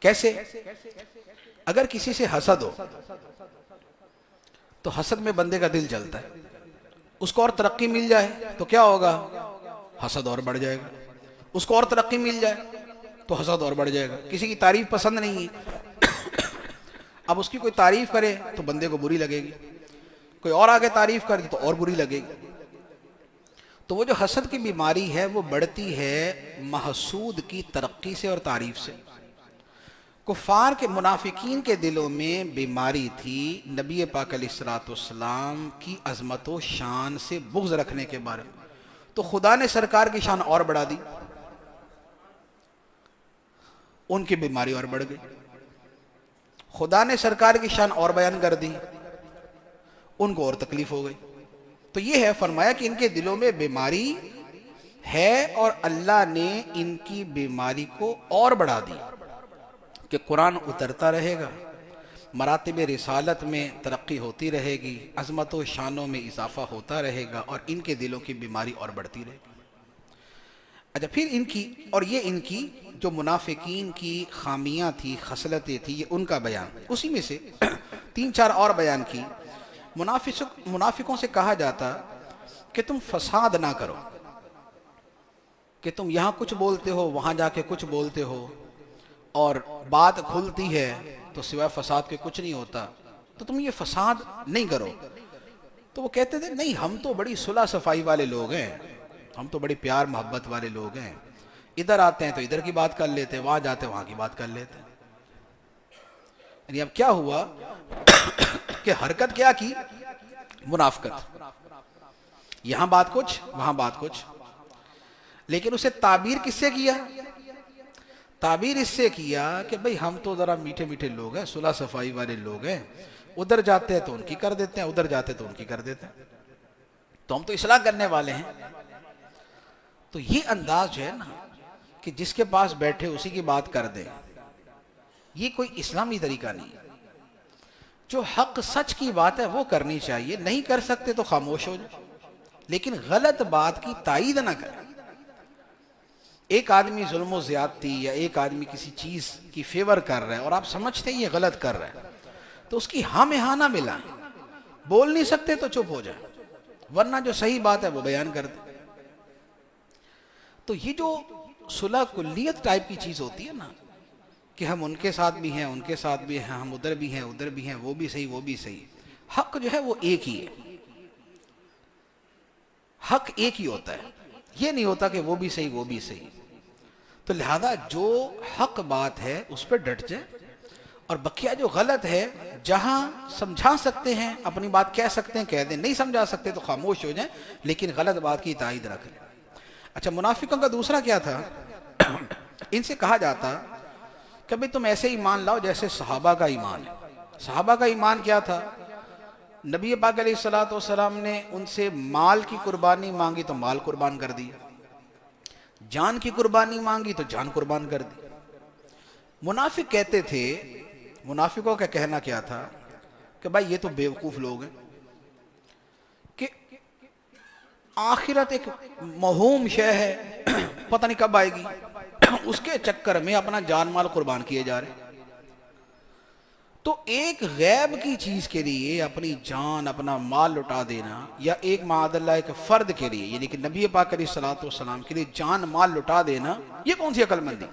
کیسے؟ اگر کسی سے حسد ہو تو حسد میں بندے کا دل جلتا ہے، اس کو اور ترقی مل جائے تو کیا ہوگا؟ حسد اور بڑھ جائے گا. اس کو اور ترقی مل جائے تو حسد اور بڑھ جائے گا. کسی کی تعریف پسند نہیں ہے، اب اس کی کوئی تعریف کرے تو بندے کو بری لگے گی، کوئی اور آگے تعریف کرے تو اور بری لگے گی. تو وہ جو حسد کی بیماری ہے وہ بڑھتی ہے محسود کی ترقی سے اور تعریف سے. کفار کے، منافقین کے دلوں میں بیماری تھی نبی پاک علیہ الصلوۃ والسلام کی عظمت و شان سے بغض رکھنے کے بارے میں. تو خدا نے سرکار کی شان اور بڑھا دی، ان کی بیماری اور بڑھ گئی. خدا نے سرکار کی شان اور بیان کر دی، ان کو اور تکلیف ہو گئی. تو یہ ہے، فرمایا کہ ان کے دلوں میں بیماری ہے اور اللہ نے ان کی بیماری کو اور بڑھا دی کہ قرآن اترتا رہے گا، مراتب رسالت میں ترقی ہوتی رہے گی، عظمت و شانوں میں اضافہ ہوتا رہے گا، اور ان کے دلوں کی بیماری اور بڑھتی رہے گی. اچھا، پھر ان کی، اور یہ ان کی جو منافقین کی خامیاں تھی، خصلتیں تھی، یہ ان کا بیان. اسی میں سے 3-4 اور بیان کی. منافقوں سے کہا جاتا کہ تم فساد نہ کرو، کہ تم یہاں کچھ بولتے ہو، وہاں جا کے کچھ بولتے ہو، اور بات کھلتی ہے تو سوائے فساد کے کچھ نہیں ہوتا، تو تم یہ فساد نہیں کرو. تو وہ کہتے تھے نہیں، ہم تو بڑی صلح صفائی والے لوگ ہیں، ہم تو بڑی پیار محبت والے لوگ ہیں، ادھر آتے ہیں تو ادھر کی بات کر لیتے ہیں، وہاں جاتے ہیں وہاں کی بات کر لیتے ہیں. یعنی اب کیا ہوا کہ حرکت کیا کی؟ منافقت. یہاں بات کچھ، وہاں بات کچھ. لیکن اسے تعبیر کس سے کیا؟ تعبیر اس سے کیا کہ بھئی ہم تو ذرا میٹھے میٹھے لوگ ہیں، صلح صفائی والے لوگ ہیں، ادھر جاتے ہیں تو ان کی کر دیتے ہیں، ادھر جاتے تو ان کی کر دیتے ہیں، تو ہم تو اصلاح کرنے والے ہیں. تو یہ انداز جو ہے نا کہ جس کے پاس بیٹھے اسی کی بات کر دیں، یہ کوئی اسلامی طریقہ نہیں. جو حق سچ کی بات ہے وہ کرنی چاہیے، نہیں کر سکتے تو خاموش ہو جائے، لیکن غلط بات کی تائید نہ کریں. ایک آدمی ظلم و زیادتی یا ایک آدمی کسی چیز کی فیور کر رہا ہے اور آپ سمجھتے ہیں یہ غلط کر رہا ہے، تو اس کی ہاں میں ہاں نہ ملائیں. بول نہیں سکتے تو چپ ہو جائیں، ورنہ جو صحیح بات ہے وہ بیان کر دیں. تو یہ جو صلح کلیت ٹائپ کی چیز ہوتی ہے نا، کہ ہم ان کے ساتھ بھی ہیں، ان کے ساتھ بھی ہیں، ہم ادھر بھی ہیں، ادھر بھی ہیں، وہ بھی صحیح، وہ بھی صحیح. حق جو ہے وہ ایک ہی ہے، حق ایک ہی ہوتا ہے، یہ نہیں ہوتا کہ وہ بھی صحیح وہ بھی صحیح. تو لہذا جو حق بات ہے اس پہ ڈٹ جائے، اور بقیہ جو غلط ہے جہاں سمجھا سکتے ہیں اپنی بات کہہ سکتے ہیں کہہ دیں، نہیں سمجھا سکتے تو خاموش ہو جائیں، لیکن غلط بات کی تائید رکھ لیں. اچھا، منافقوں کا دوسرا کیا تھا؟ ان سے کہا جاتا کہ بھئی تم ایسے ایمان لاؤ جیسے صحابہ کا ایمان ہے. صحابہ کا ایمان کیا تھا؟ نبی پاک علیہ الصلوۃ والسلام نے ان سے مال کی قربانی مانگی تو مال قربان کر دی، جان کی قربانی مانگی تو جان قربان کر دی. منافق کہتے تھے، منافقوں کا کہنا کیا تھا کہ بھائی یہ تو بیوقوف لوگ ہیں، کہ آخرت ایک موہوم شے ہے، پتہ نہیں کب آئے گی، اس کے چکر میں اپنا جان مال قربان کیے جا رہے ہیں. تو ایک غیب کی چیز کے لیے اپنی جان اپنا مال لٹا دینا، یا ایک معاذ اللہ ایک فرد کے لیے یعنی کہ نبی پاک علیہ الصلوۃ والسلام کے لیے جان مال لٹا دینا، یہ کون سی عقل مندی؟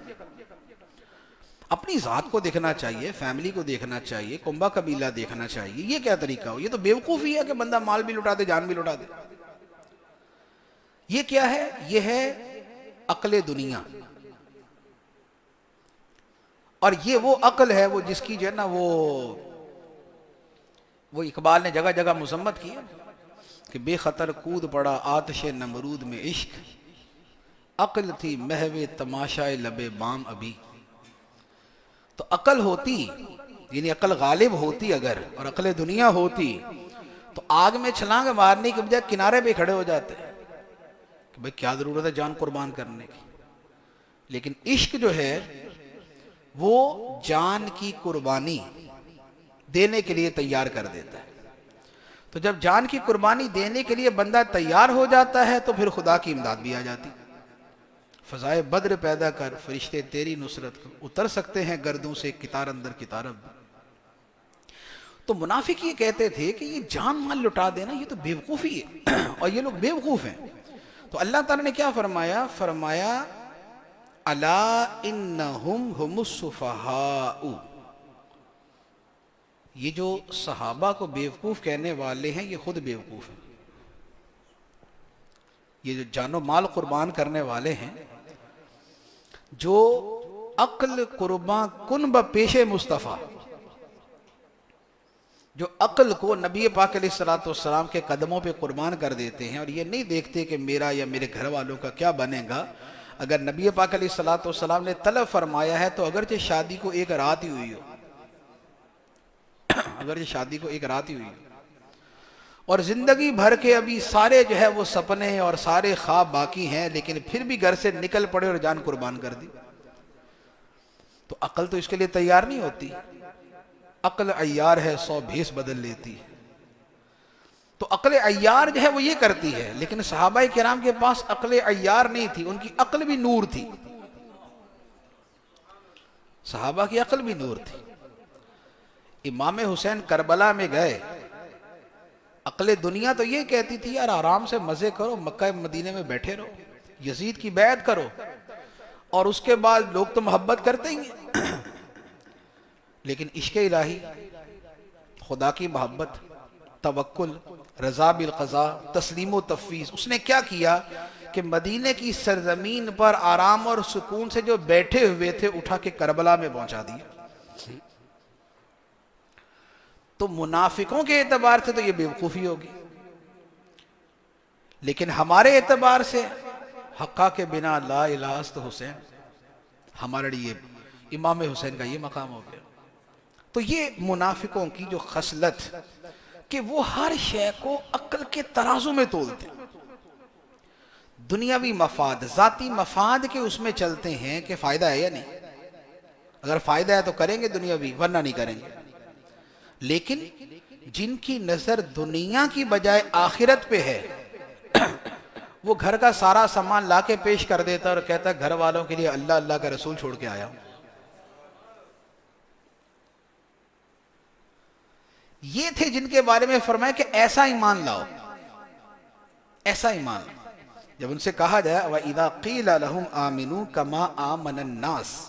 اپنی ذات کو دیکھنا چاہیے، فیملی کو دیکھنا چاہیے، کنبہ قبیلہ دیکھنا چاہیے. یہ کیا طریقہ ہو؟ یہ تو بیوقوفی ہے کہ بندہ مال بھی لٹا دے جان بھی لٹا دے. یہ کیا ہے؟ یہ ہے عقل دنیا. اور یہ وہ عقل ہے وہ جس کی جو ہے نا وہ اقبال نے جگہ جگہ مذمت کی ہے کہ بے خطر کود پڑا آتش نمرود میں عشق، عقل تھی محو تماشائے لبے بام ابھی. تو عقل ہوتی یعنی عقل غالب ہوتی اگر، اور عقل دنیا ہوتی تو آگ میں چھلانگ مارنے کے بجائے کنارے پہ کھڑے ہو جاتے کہ بھئی کیا ضرورت ہے جان قربان کرنے کی. لیکن عشق جو ہے وہ جان کی قربانی دینے کے لیے تیار کر دیتا ہے. تو جب جان کی قربانی دینے کے لیے بندہ تیار ہو جاتا ہے تو پھر خدا کی امداد بھی آ جاتی. فضائے بدر پیدا کر فرشتے تیری نصرت کو، اتر سکتے ہیں گردوں سے کتار اندر کتارب. تو منافق یہ کہتے تھے کہ یہ جان مال لٹا دینا یہ تو بیوقوفی ہے اور یہ لوگ بیوقوف ہیں. تو اللہ تعالیٰ نے کیا فرمایا؟ فرمایا الا انہم ہم السفہاء. یہ جو صحابہ کو بیوقوف کہنے والے ہیں یہ خود بیوقوف ہیں. یہ جو جان و مال قربان کرنے والے ہیں، جو عقل قربان کن بپیش مصطفیٰ، جو عقل کو نبی پاک علیہ الصلوۃ والسلام کے قدموں پہ قربان کر دیتے ہیں اور یہ نہیں دیکھتے کہ میرا یا میرے گھر والوں کا کیا بنے گا. اگر نبی پاک علیہ الصلوۃ والسلام نے طلب فرمایا ہے تو اگرچہ شادی کو ایک رات ہی ہوئی ہو، اگرچہ شادی کو ایک رات ہی ہوئی ہو اور زندگی بھر کے ابھی سارے جو ہے وہ سپنے اور سارے خواب باقی ہیں، لیکن پھر بھی گھر سے نکل پڑے اور جان قربان کر دی، تو عقل تو اس کے لیے تیار نہیں ہوتی. عقل عیار ہے 100 بھیس بدل لیتی ہے. تو عقل عیار جو ہے وہ یہ کرتی ہے، لیکن صحابہ کرام کے پاس عقل عیار نہیں تھی، ان کی عقل بھی نور تھی. صحابہ کی عقل بھی نور تھی. امام حسین کربلا میں گئے، عقل دنیا تو یہ کہتی تھی یار آرام سے مزے کرو، مکہ مدینے میں بیٹھے رہو، یزید کی بیعت کرو اور اس کے بعد لوگ تو محبت کرتے ہی ہیں. لیکن عشق الہی، خدا کی محبت، توکل، رضا بالقضاء، تسلیم و تفویض، اس نے کیا کیا کہ مدینے کی سرزمین پر آرام اور سکون سے جو بیٹھے ہوئے تھے اٹھا کے کربلا میں پہنچا دیا. تو منافقوں کے اعتبار سے تو یہ بیوقوفی ہوگی، لیکن ہمارے اعتبار سے حقا کے بنا لا الہ است حسین، ہمارے لیے امام حسین کا یہ مقام ہو گیا. تو یہ منافقوں کی جو خصلت کہ وہ ہر شے کو عقل کے ترازو میں تولتے، دنیاوی مفاد، ذاتی مفاد کے اس میں چلتے ہیں کہ فائدہ ہے یا نہیں. اگر فائدہ ہے تو کریں گے دنیاوی، ورنہ نہیں کریں گے. لیکن جن کی نظر دنیا کی بجائے آخرت پہ ہے وہ گھر کا سارا سامان لا کے پیش کر دیتا اور کہتا گھر والوں کے لیے اللہ اللہ کا رسول چھوڑ کے آیا ہوں. یہ تھے جن کے بارے میں فرمایا کہ ایسا ایمان لاؤ، ایسا ایمان. جب ان سے کہا جائے وَإِذَا قِيلَ لَهُمْ آمِنُوا كَمَا آمَنَ النَّاسِ،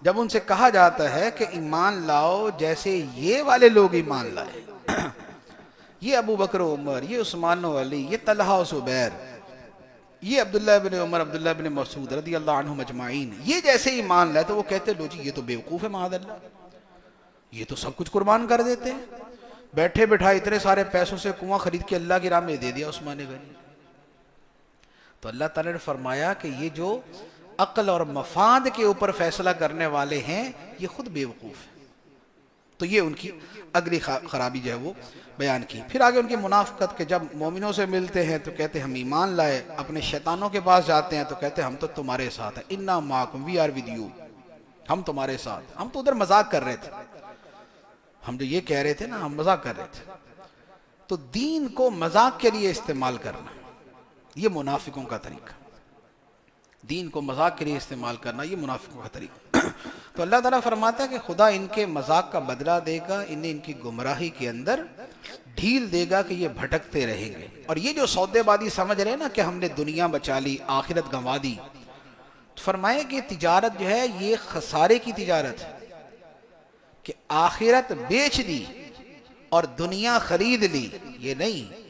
جب ان سے کہا جاتا ہے کہ ایمان لاؤ جیسے یہ والے لوگ ایمان لائے، یہ ابو بکر و عمر، یہ عثمان و علی، یہ طلحہ و زبیر، یہ عبداللہ بن عمر، عبداللہ بن مسعود رضی اللہ عنہم اجمعین، یہ جیسے ایمان لائے، تو وہ کہتے لو جی یہ تو بیوقوف ہے معاذ اللہ، یہ تو سب کچھ قربان کر دیتے ہیں، بیٹھے بٹھائے اتنے سارے پیسوں سے کنواں خرید کے اللہ کی راہ میں دے دیا عثمان غنی. تو اللہ تعالیٰ نے فرمایا کہ یہ جو عقل اور مفاد کے اوپر فیصلہ کرنے والے ہیں یہ خود بیوقوف ہیں. تو یہ ان کی اگلی خرابی جو ہے وہ بیان کی. پھر آگے ان کی منافقت کہ جب مومنوں سے ملتے ہیں تو کہتے ہم ایمان لائے، اپنے شیطانوں کے پاس جاتے ہیں تو کہتے ہم تو تمہارے ساتھ ہیں، انا معکم وی آر ود یو، ہم تمہارے ساتھ. ہم تو ادھر مذاق کر رہے تھے، ہم جو یہ کہہ رہے تھے نا ہم مذاق کر رہے تھے. تو دین کو مذاق کے لیے استعمال کرنا یہ منافقوں کا طریقہ، دین کو مذاق کے لیے استعمال کرنا یہ منافقوں کا طریقہ. تو اللہ تعالیٰ فرماتا ہے کہ خدا ان کے مذاق کا بدلہ دے گا، انہیں ان کی گمراہی کے اندر ڈھیل دے گا کہ یہ بھٹکتے رہیں گے۔ اور یہ جو سودے بازی سمجھ رہے ہیں نا کہ ہم نے دنیا بچا لی آخرت گنوا دی، تو فرمائے کہ تجارت جو ہے یہ خسارے کی تجارت ہے، کہ آخرت بیچ دی اور دنیا خرید لی، یہ نہیں۔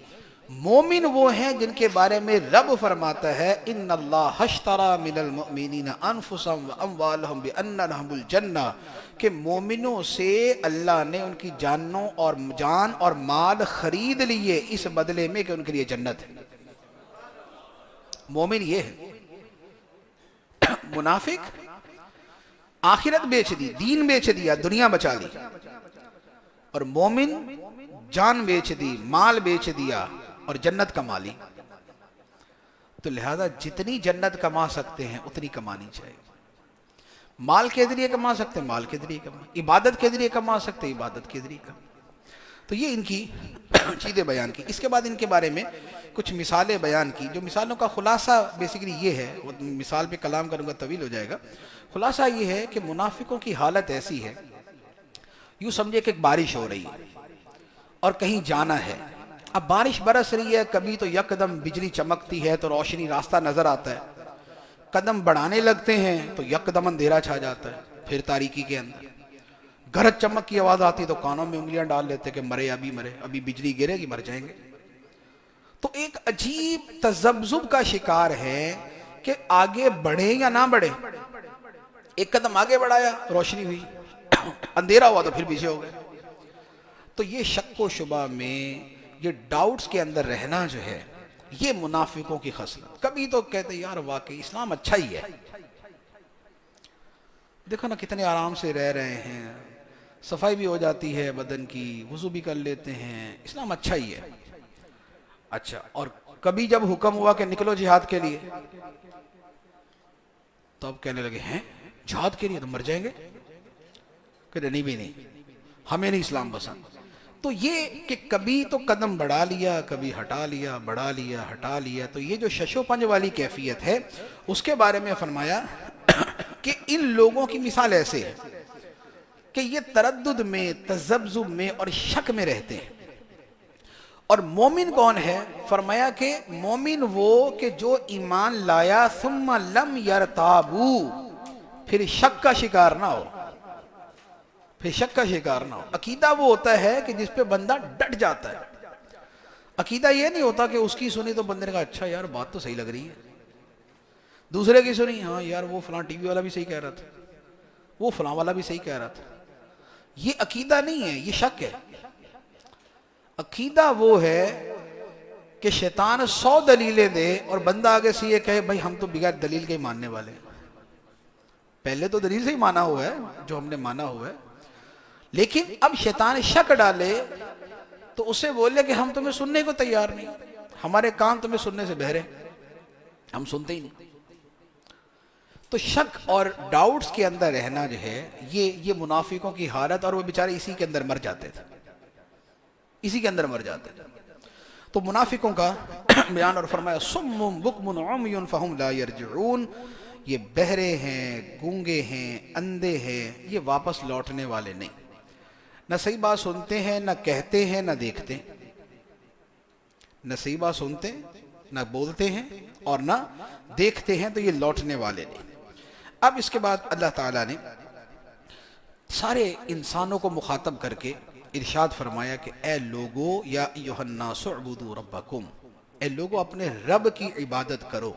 مومن وہ ہیں جن کے بارے میں رب فرماتا ہے ان اللہ اشتری من المؤمنین انفسهم واموالهم بان لهم الجنہ، کہ مومنوں سے اللہ نے ان کی جان اور مال خرید لیے اس بدلے میں کہ ان کے لیے جنت ہے۔ مومن یہ ہے۔ منافق آخرت بیچ دی، دین بیچ دیا، دنیا بچا لی، اور مومن جان بیچ دی، مال بیچ دیا اور جنت کما لی۔ تو لہذا جتنی جنت کما سکتے ہیں اتنی کمانی چاہیے۔ مال کے ذریعے کما سکتے ہیں مال کے ذریعے کما، عبادت کے ذریعے کما سکتے ہیں عبادت کے ذریعے کما۔ تو یہ ان کی چیزیں بیان کی۔ اس کے بعد ان کے بارے میں کچھ مثالیں بیان کی، جو مثالوں کا خلاصہ بیسیکلی یہ ہے، وہ مثال پہ کلام کروں گا طویل ہو جائے گا۔ خلاصہ یہ ہے کہ منافقوں کی حالت ایسی ہے، یوں سمجھے کہ بارش ہو رہی ہے اور کہیں جانا ہے۔ اب بارش برس رہی ہے، کبھی تو یکدم بجلی چمکتی ہے تو روشنی راستہ نظر آتا ہے، قدم بڑھانے لگتے ہیں تو یکدم اندھیرا چھا جاتا ہے، پھر تاریکی کے اندر گرج چمک کی آواز آتی تو کانوں میں انگلیاں ڈال لیتے کہ مرے ابھی بجلی گرے گی مر جائیں گے۔ تو ایک عجیب تذبذب کا شکار ہے کہ آگے بڑھے یا نہ بڑھے۔ ایک قدم آگے بڑھایا روشنی ہوئی، اندھیرا ہوا تو پھر پیچھے ہو گئے۔ تو یہ شک و شبہ میں، یہ ڈاؤٹس کے اندر رہنا جو ہے، یہ منافقوں کی خصلت۔ کبھی تو کہتے یار واقعی اسلام اچھا ہی ہے، دیکھو نا کتنے آرام سے رہ رہے ہیں، صفائی بھی ہو جاتی ہے بدن کی، وضو بھی کر لیتے ہیں، اسلام اچھا ہی ہے۔ اچھا، اور کبھی جب حکم ہوا کہ نکلو جہاد کے لیے تو اب کہنے لگے ہیں جہاد کے لیے تو مر جائیں گے، کہ نہیں بھی نہیں، ہمیں نہیں اسلام پسند۔ تو یہ کہ کبھی تو قدم بڑھا لیا، کبھی ہٹا لیا، بڑھا لیا، ہٹا لیا۔ تو یہ جو شش و پنج والی کیفیت ہے اس کے بارے میں فرمایا کہ ان لوگوں کی مثال ایسے ہے کہ یہ تردد میں، تذبذب میں اور شک میں رہتے ہیں۔ اور مومن کون ہے؟ فرمایا کہ مومن وہ کہ جو ایمان لایا ثم لم یرتابو، پھر شک کا شکار نہ ہو، پھر شک کا شکار نہ ہو۔ عقیدہ وہ ہوتا ہے کہ جس پہ بندہ ڈٹ جاتا ہے۔ عقیدہ یہ نہیں ہوتا کہ اس کی سنی تو بندے نے کہا اچھا یار بات تو صحیح لگ رہی ہے، دوسرے کی سنی ہاں یار وہ فلاں ٹی وی والا بھی صحیح کہہ رہا تھا، وہ فلاں والا بھی صحیح کہہ رہا تھا۔ یہ عقیدہ نہیں ہے، یہ شک ہے۔ عقیدہ وہ ہے کہ شیطان 100 دلیلیں دے اور بندہ آگے سے یہ کہے بھائی ہم تو بغیر دلیل کے ہی ماننے والے ہیں۔ پہلے تو دلیل سے ہی مانا ہوا ہے جو ہم نے مانا ہوا ہے، لیکن اب شیطان شک ڈالے تو اسے بولے کہ ہم تمہیں سننے کو تیار نہیں، ہمارے کان تمہیں سننے سے بہرے، ہم سنتے ہی نہیں۔ تو شک اور ڈاؤٹس کے اندر رہنا جو ہے یہ منافقوں کی حالت، اور وہ بیچارے اسی کے اندر مر جاتے تھے، اسی کے اندر مر جاتے تھے۔ تو منافقوں کا بیان اور فرمایا صم بکم عمی فہم لا یرجعون، یہ بہرے ہیں، گونگے ہیں، اندھے ہیں، یہ واپس لوٹنے والے نہیں، نہ صحیح بات سنتے ہیں، نہ کہتے ہیں، نہ دیکھتے، نہ صحیح بات سنتے، نہ بولتے ہیں اور نہ دیکھتے ہیں، تو یہ لوٹنے والے نہیں۔ اب اس کے بعد اللہ تعالیٰ نے سارے انسانوں کو مخاطب کر کے ارشاد فرمایا کہ اے لوگو یا ایھا الناس اعبدوا ربکم، اے لوگو اپنے رب کی عبادت کرو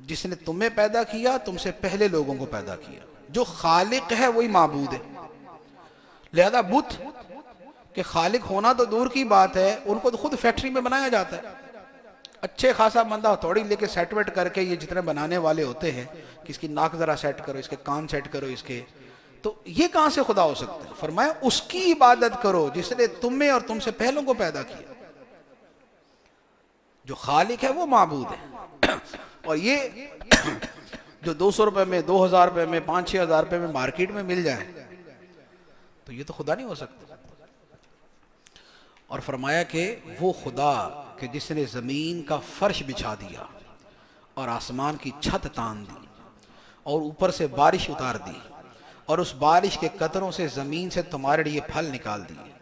جس نے تمہیں پیدا کیا، تم سے پہلے لوگوں کو پیدا کیا۔ جو خالق ہے وہی معبود ہے۔ لہذا بت کہ خالق ہونا تو دور کی بات ہے، ان کو تو خود فیکٹری میں بنایا جاتا ہے، اچھے خاصا بندہ ہتھوڑی لے کے سیٹ ویٹ کر کے، یہ جتنے بنانے والے ہوتے ہیں کہ اس کی ناک ذرا سیٹ کرو، اس کے کان سیٹ کرو، اس کے، تو یہ کہاں سے خدا ہو سکتا ہے؟ فرمایا اس کی عبادت کرو جس نے تمہیں اور تم سے پہلوں کو پیدا کیا۔ جو خالق ہے وہ معبود ہے۔ اور یہ جو 200 روپے میں، 2000 روپے میں، 5-6 ہزار روپے میں مارکیٹ میں مل جائیں تو یہ تو خدا نہیں ہو سکتا۔ اور فرمایا کہ وہ خدا کہ جس نے زمین کا فرش بچھا دیا اور آسمان کی چھت تان دی اور اوپر سے بارش اتار دی اور اس بارش کے قطروں سے زمین سے تمہارے لیے پھل نکال دیے.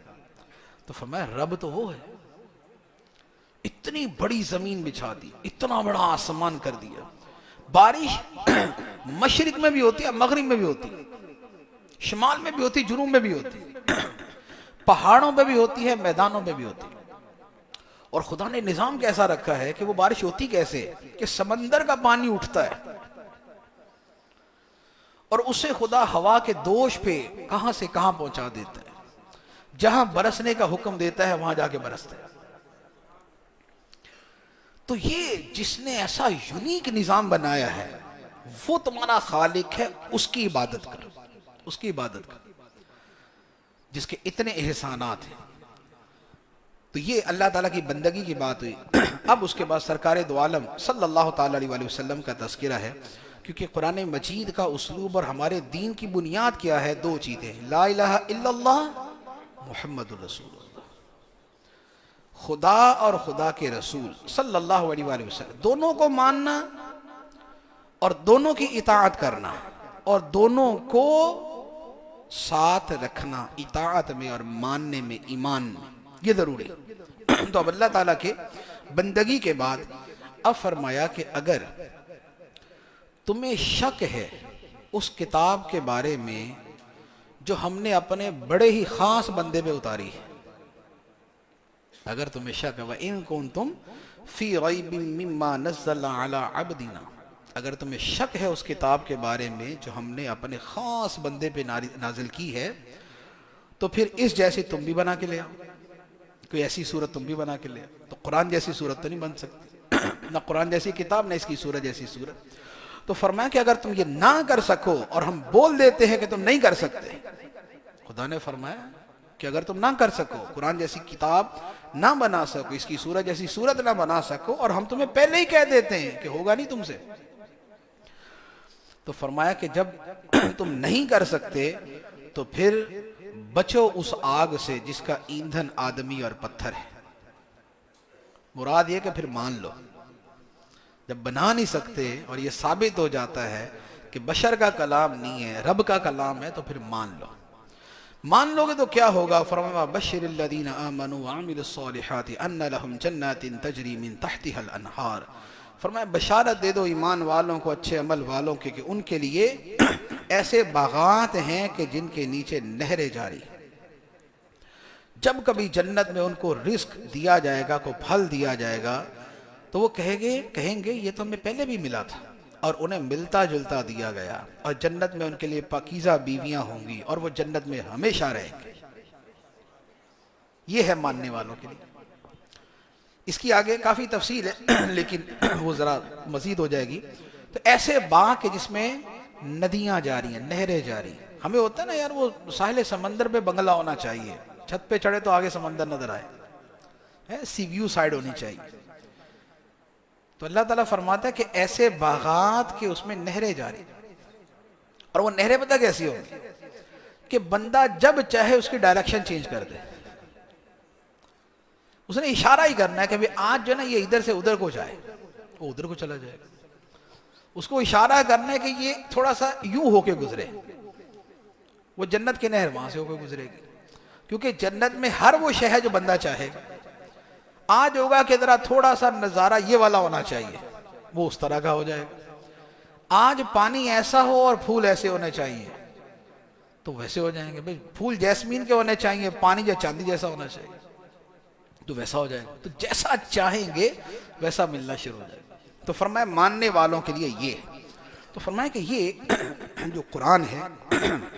تو فرمایا رب تو وہ ہے، اتنی بڑی زمین بچھا دی، اتنا بڑا آسمان کر دیا. بارش مشرق میں بھی ہوتی ہے، مغرب میں بھی ہوتی ہے، شمال میں بھی ہوتی، جنوب میں بھی ہوتی، پہاڑوں پہ بھی ہوتی ہے، میدانوں پہ بھی ہوتی. اور خدا نے نظام کیسا رکھا ہے کہ وہ بارش ہوتی کیسے کہ سمندر کا پانی اٹھتا ہے اور اسے خدا ہوا کے دوش پہ کہاں سے کہاں پہنچا دیتا ہے. جہاں برسنے کا حکم دیتا ہے وہاں جا کے برستا ہے. تو یہ جس نے ایسا یونیک نظام بنایا ہے وہ تمہارا خالق ہے، اس کی عبادت کرو، اس کی عبادت کرو جس کے اتنے احسانات ہیں. تو یہ اللہ تعالیٰ کی بندگی کی بات ہوئی. اب اس کے بعد سرکار دو عالم صلی اللہ تعالیٰ علیہ وسلم کا تذکرہ ہے، کیونکہ قرآن مجید کا اسلوب اور ہمارے دین کی بنیاد کیا ہے؟ دو چیزیں، لا الہ الا اللہ محمد الرسول اللہ. خدا اور خدا کے رسول صلی اللہ علیہ وآلہ وسلم دونوں کو ماننا اور دونوں کی اطاعت کرنا اور دونوں کو ساتھ رکھنا اطاعت میں اور ماننے میں، ایمان میں، یہ ضروری. تو اب اللہ تعالیٰ کے بندگی کے بعد اب فرمایا کہ اگر تمہیں شک ہے اس کتاب کے بارے میں جو ہم نے اپنے بڑے ہی خاص بندے پہ اتاری ہے، اگر تمہیں شک ہے وَإِن كُنتُمْ فِي رَيْبٍ مِّمَّا نَزَّلْنَا عَلَىٰ عَبْدِنَا، اگر تمہیں شک ہے اس کتاب کے بارے میں جو ہم نے اپنے خاص بندے پہ نازل کی ہے، تو پھر اس جیسی تم بھی بنا کے لے آؤ، کوئی ایسی صورت تم بھی بنا کے لے آؤ. تو قرآن جیسی صورت تو نہیں بن سکتی، نہ قرآن جیسی کتاب نہ اس کی صورت جیسی صورت. تو فرمایا کہ اگر تم یہ نہ کر سکو اور ہم بول دیتے ہیں کہ تم نہیں کر سکتے، خدا نے فرمایا کہ اگر تم نہ کر سکو، قرآن جیسی کتاب نہ بنا سکو، اس کی صورت جیسی صورت نہ بنا سکو، اور ہم تمہیں پہلے ہی کہہ دیتے ہیں کہ ہوگا نہیں تم سے، تو فرمایا کہ جب تم نہیں کر سکتے تو پھر بچو اس آگ سے جس کا ایندھن آدمی اور پتھر ہے. مراد یہ کہ پھر مان لو. جب بنا نہیں سکتے اور یہ ثابت ہو جاتا ہے کہ بشر کا کلام نہیں ہے، رب کا کلام ہے، تو پھر مان لو. مان لو گے تو کیا ہوگا؟ فرمایا بشر الذین آمنوا وعملوا الصالحات ان لهم جنات تجری من تحتها الانہار. فرمایا بشارت دے دو ایمان والوں کو، اچھے عمل والوں کے، کہ ان کے لیے ایسے باغات ہیں کہ جن کے نیچے نہریں جاری. جب کبھی جنت میں ان کو رزق دیا جائے گا، کو پھل دیا جائے گا، تو وہ کہیں گے یہ تو ہمیں پہلے بھی ملا تھا، اور انہیں ملتا جلتا دیا گیا. اور جنت میں ان کے لیے پاکیزہ بیویاں ہوں گی اور وہ جنت میں ہمیشہ رہیں گے. یہ ہے ماننے والوں کے لیے. اس کی آگے کافی تفصیل ہے لیکن وہ ذرا مزید ہو جائے گی. تو ایسے باغ کے جس میں ندیاں جاری ہیں، نہریں جاری ہیں. ہمیں ہوتا ہے نا یار وہ ساحل سمندر پہ بنگلہ ہونا چاہیے، چھت پہ چڑھے تو آگے سمندر نظر آئے، سی ویو سائیڈ ہونی چاہیے. تو اللہ تعالیٰ فرماتا ہے کہ ایسے باغات کے اس میں نہریں جاری. اور وہ نہریں پتہ کیسی ہوگی کہ بندہ جب چاہے اس کی ڈائریکشن چینج کر دے. اس نے اشارہ ہی کرنا ہے کہ آج جو ہے نا یہ ادھر سے ادھر کو جائے، وہ ادھر کو چلا جائے گا. اس کو اشارہ کرنا ہے کہ یہ تھوڑا سا یوں ہو کے گزرے، وہ جنت کی نہر وہاں سے ہو کے گزرے گی. کیونکہ جنت میں ہر وہ شے ہے جو بندہ چاہے گا. آج ہوگا کہ ذرا تھوڑا سا نظارہ یہ والا ہونا چاہیے، وہ اس طرح کا ہو جائے گا. آج پانی ایسا ہو اور پھول ایسے ہونے چاہیے تو ویسے ہو جائیں گے. بھئی پھول جیسمین کے ہونے چاہیے، پانی جو چاندی جیسا ہونا چاہیے تو ویسا ہو جائے گا. تو جیسا چاہیں گے ویسا ملنا شروع ہو جائے گا. تو فرمایا ماننے والوں کے لیے یہ. تو فرمایا کہ یہ جو قرآن ہے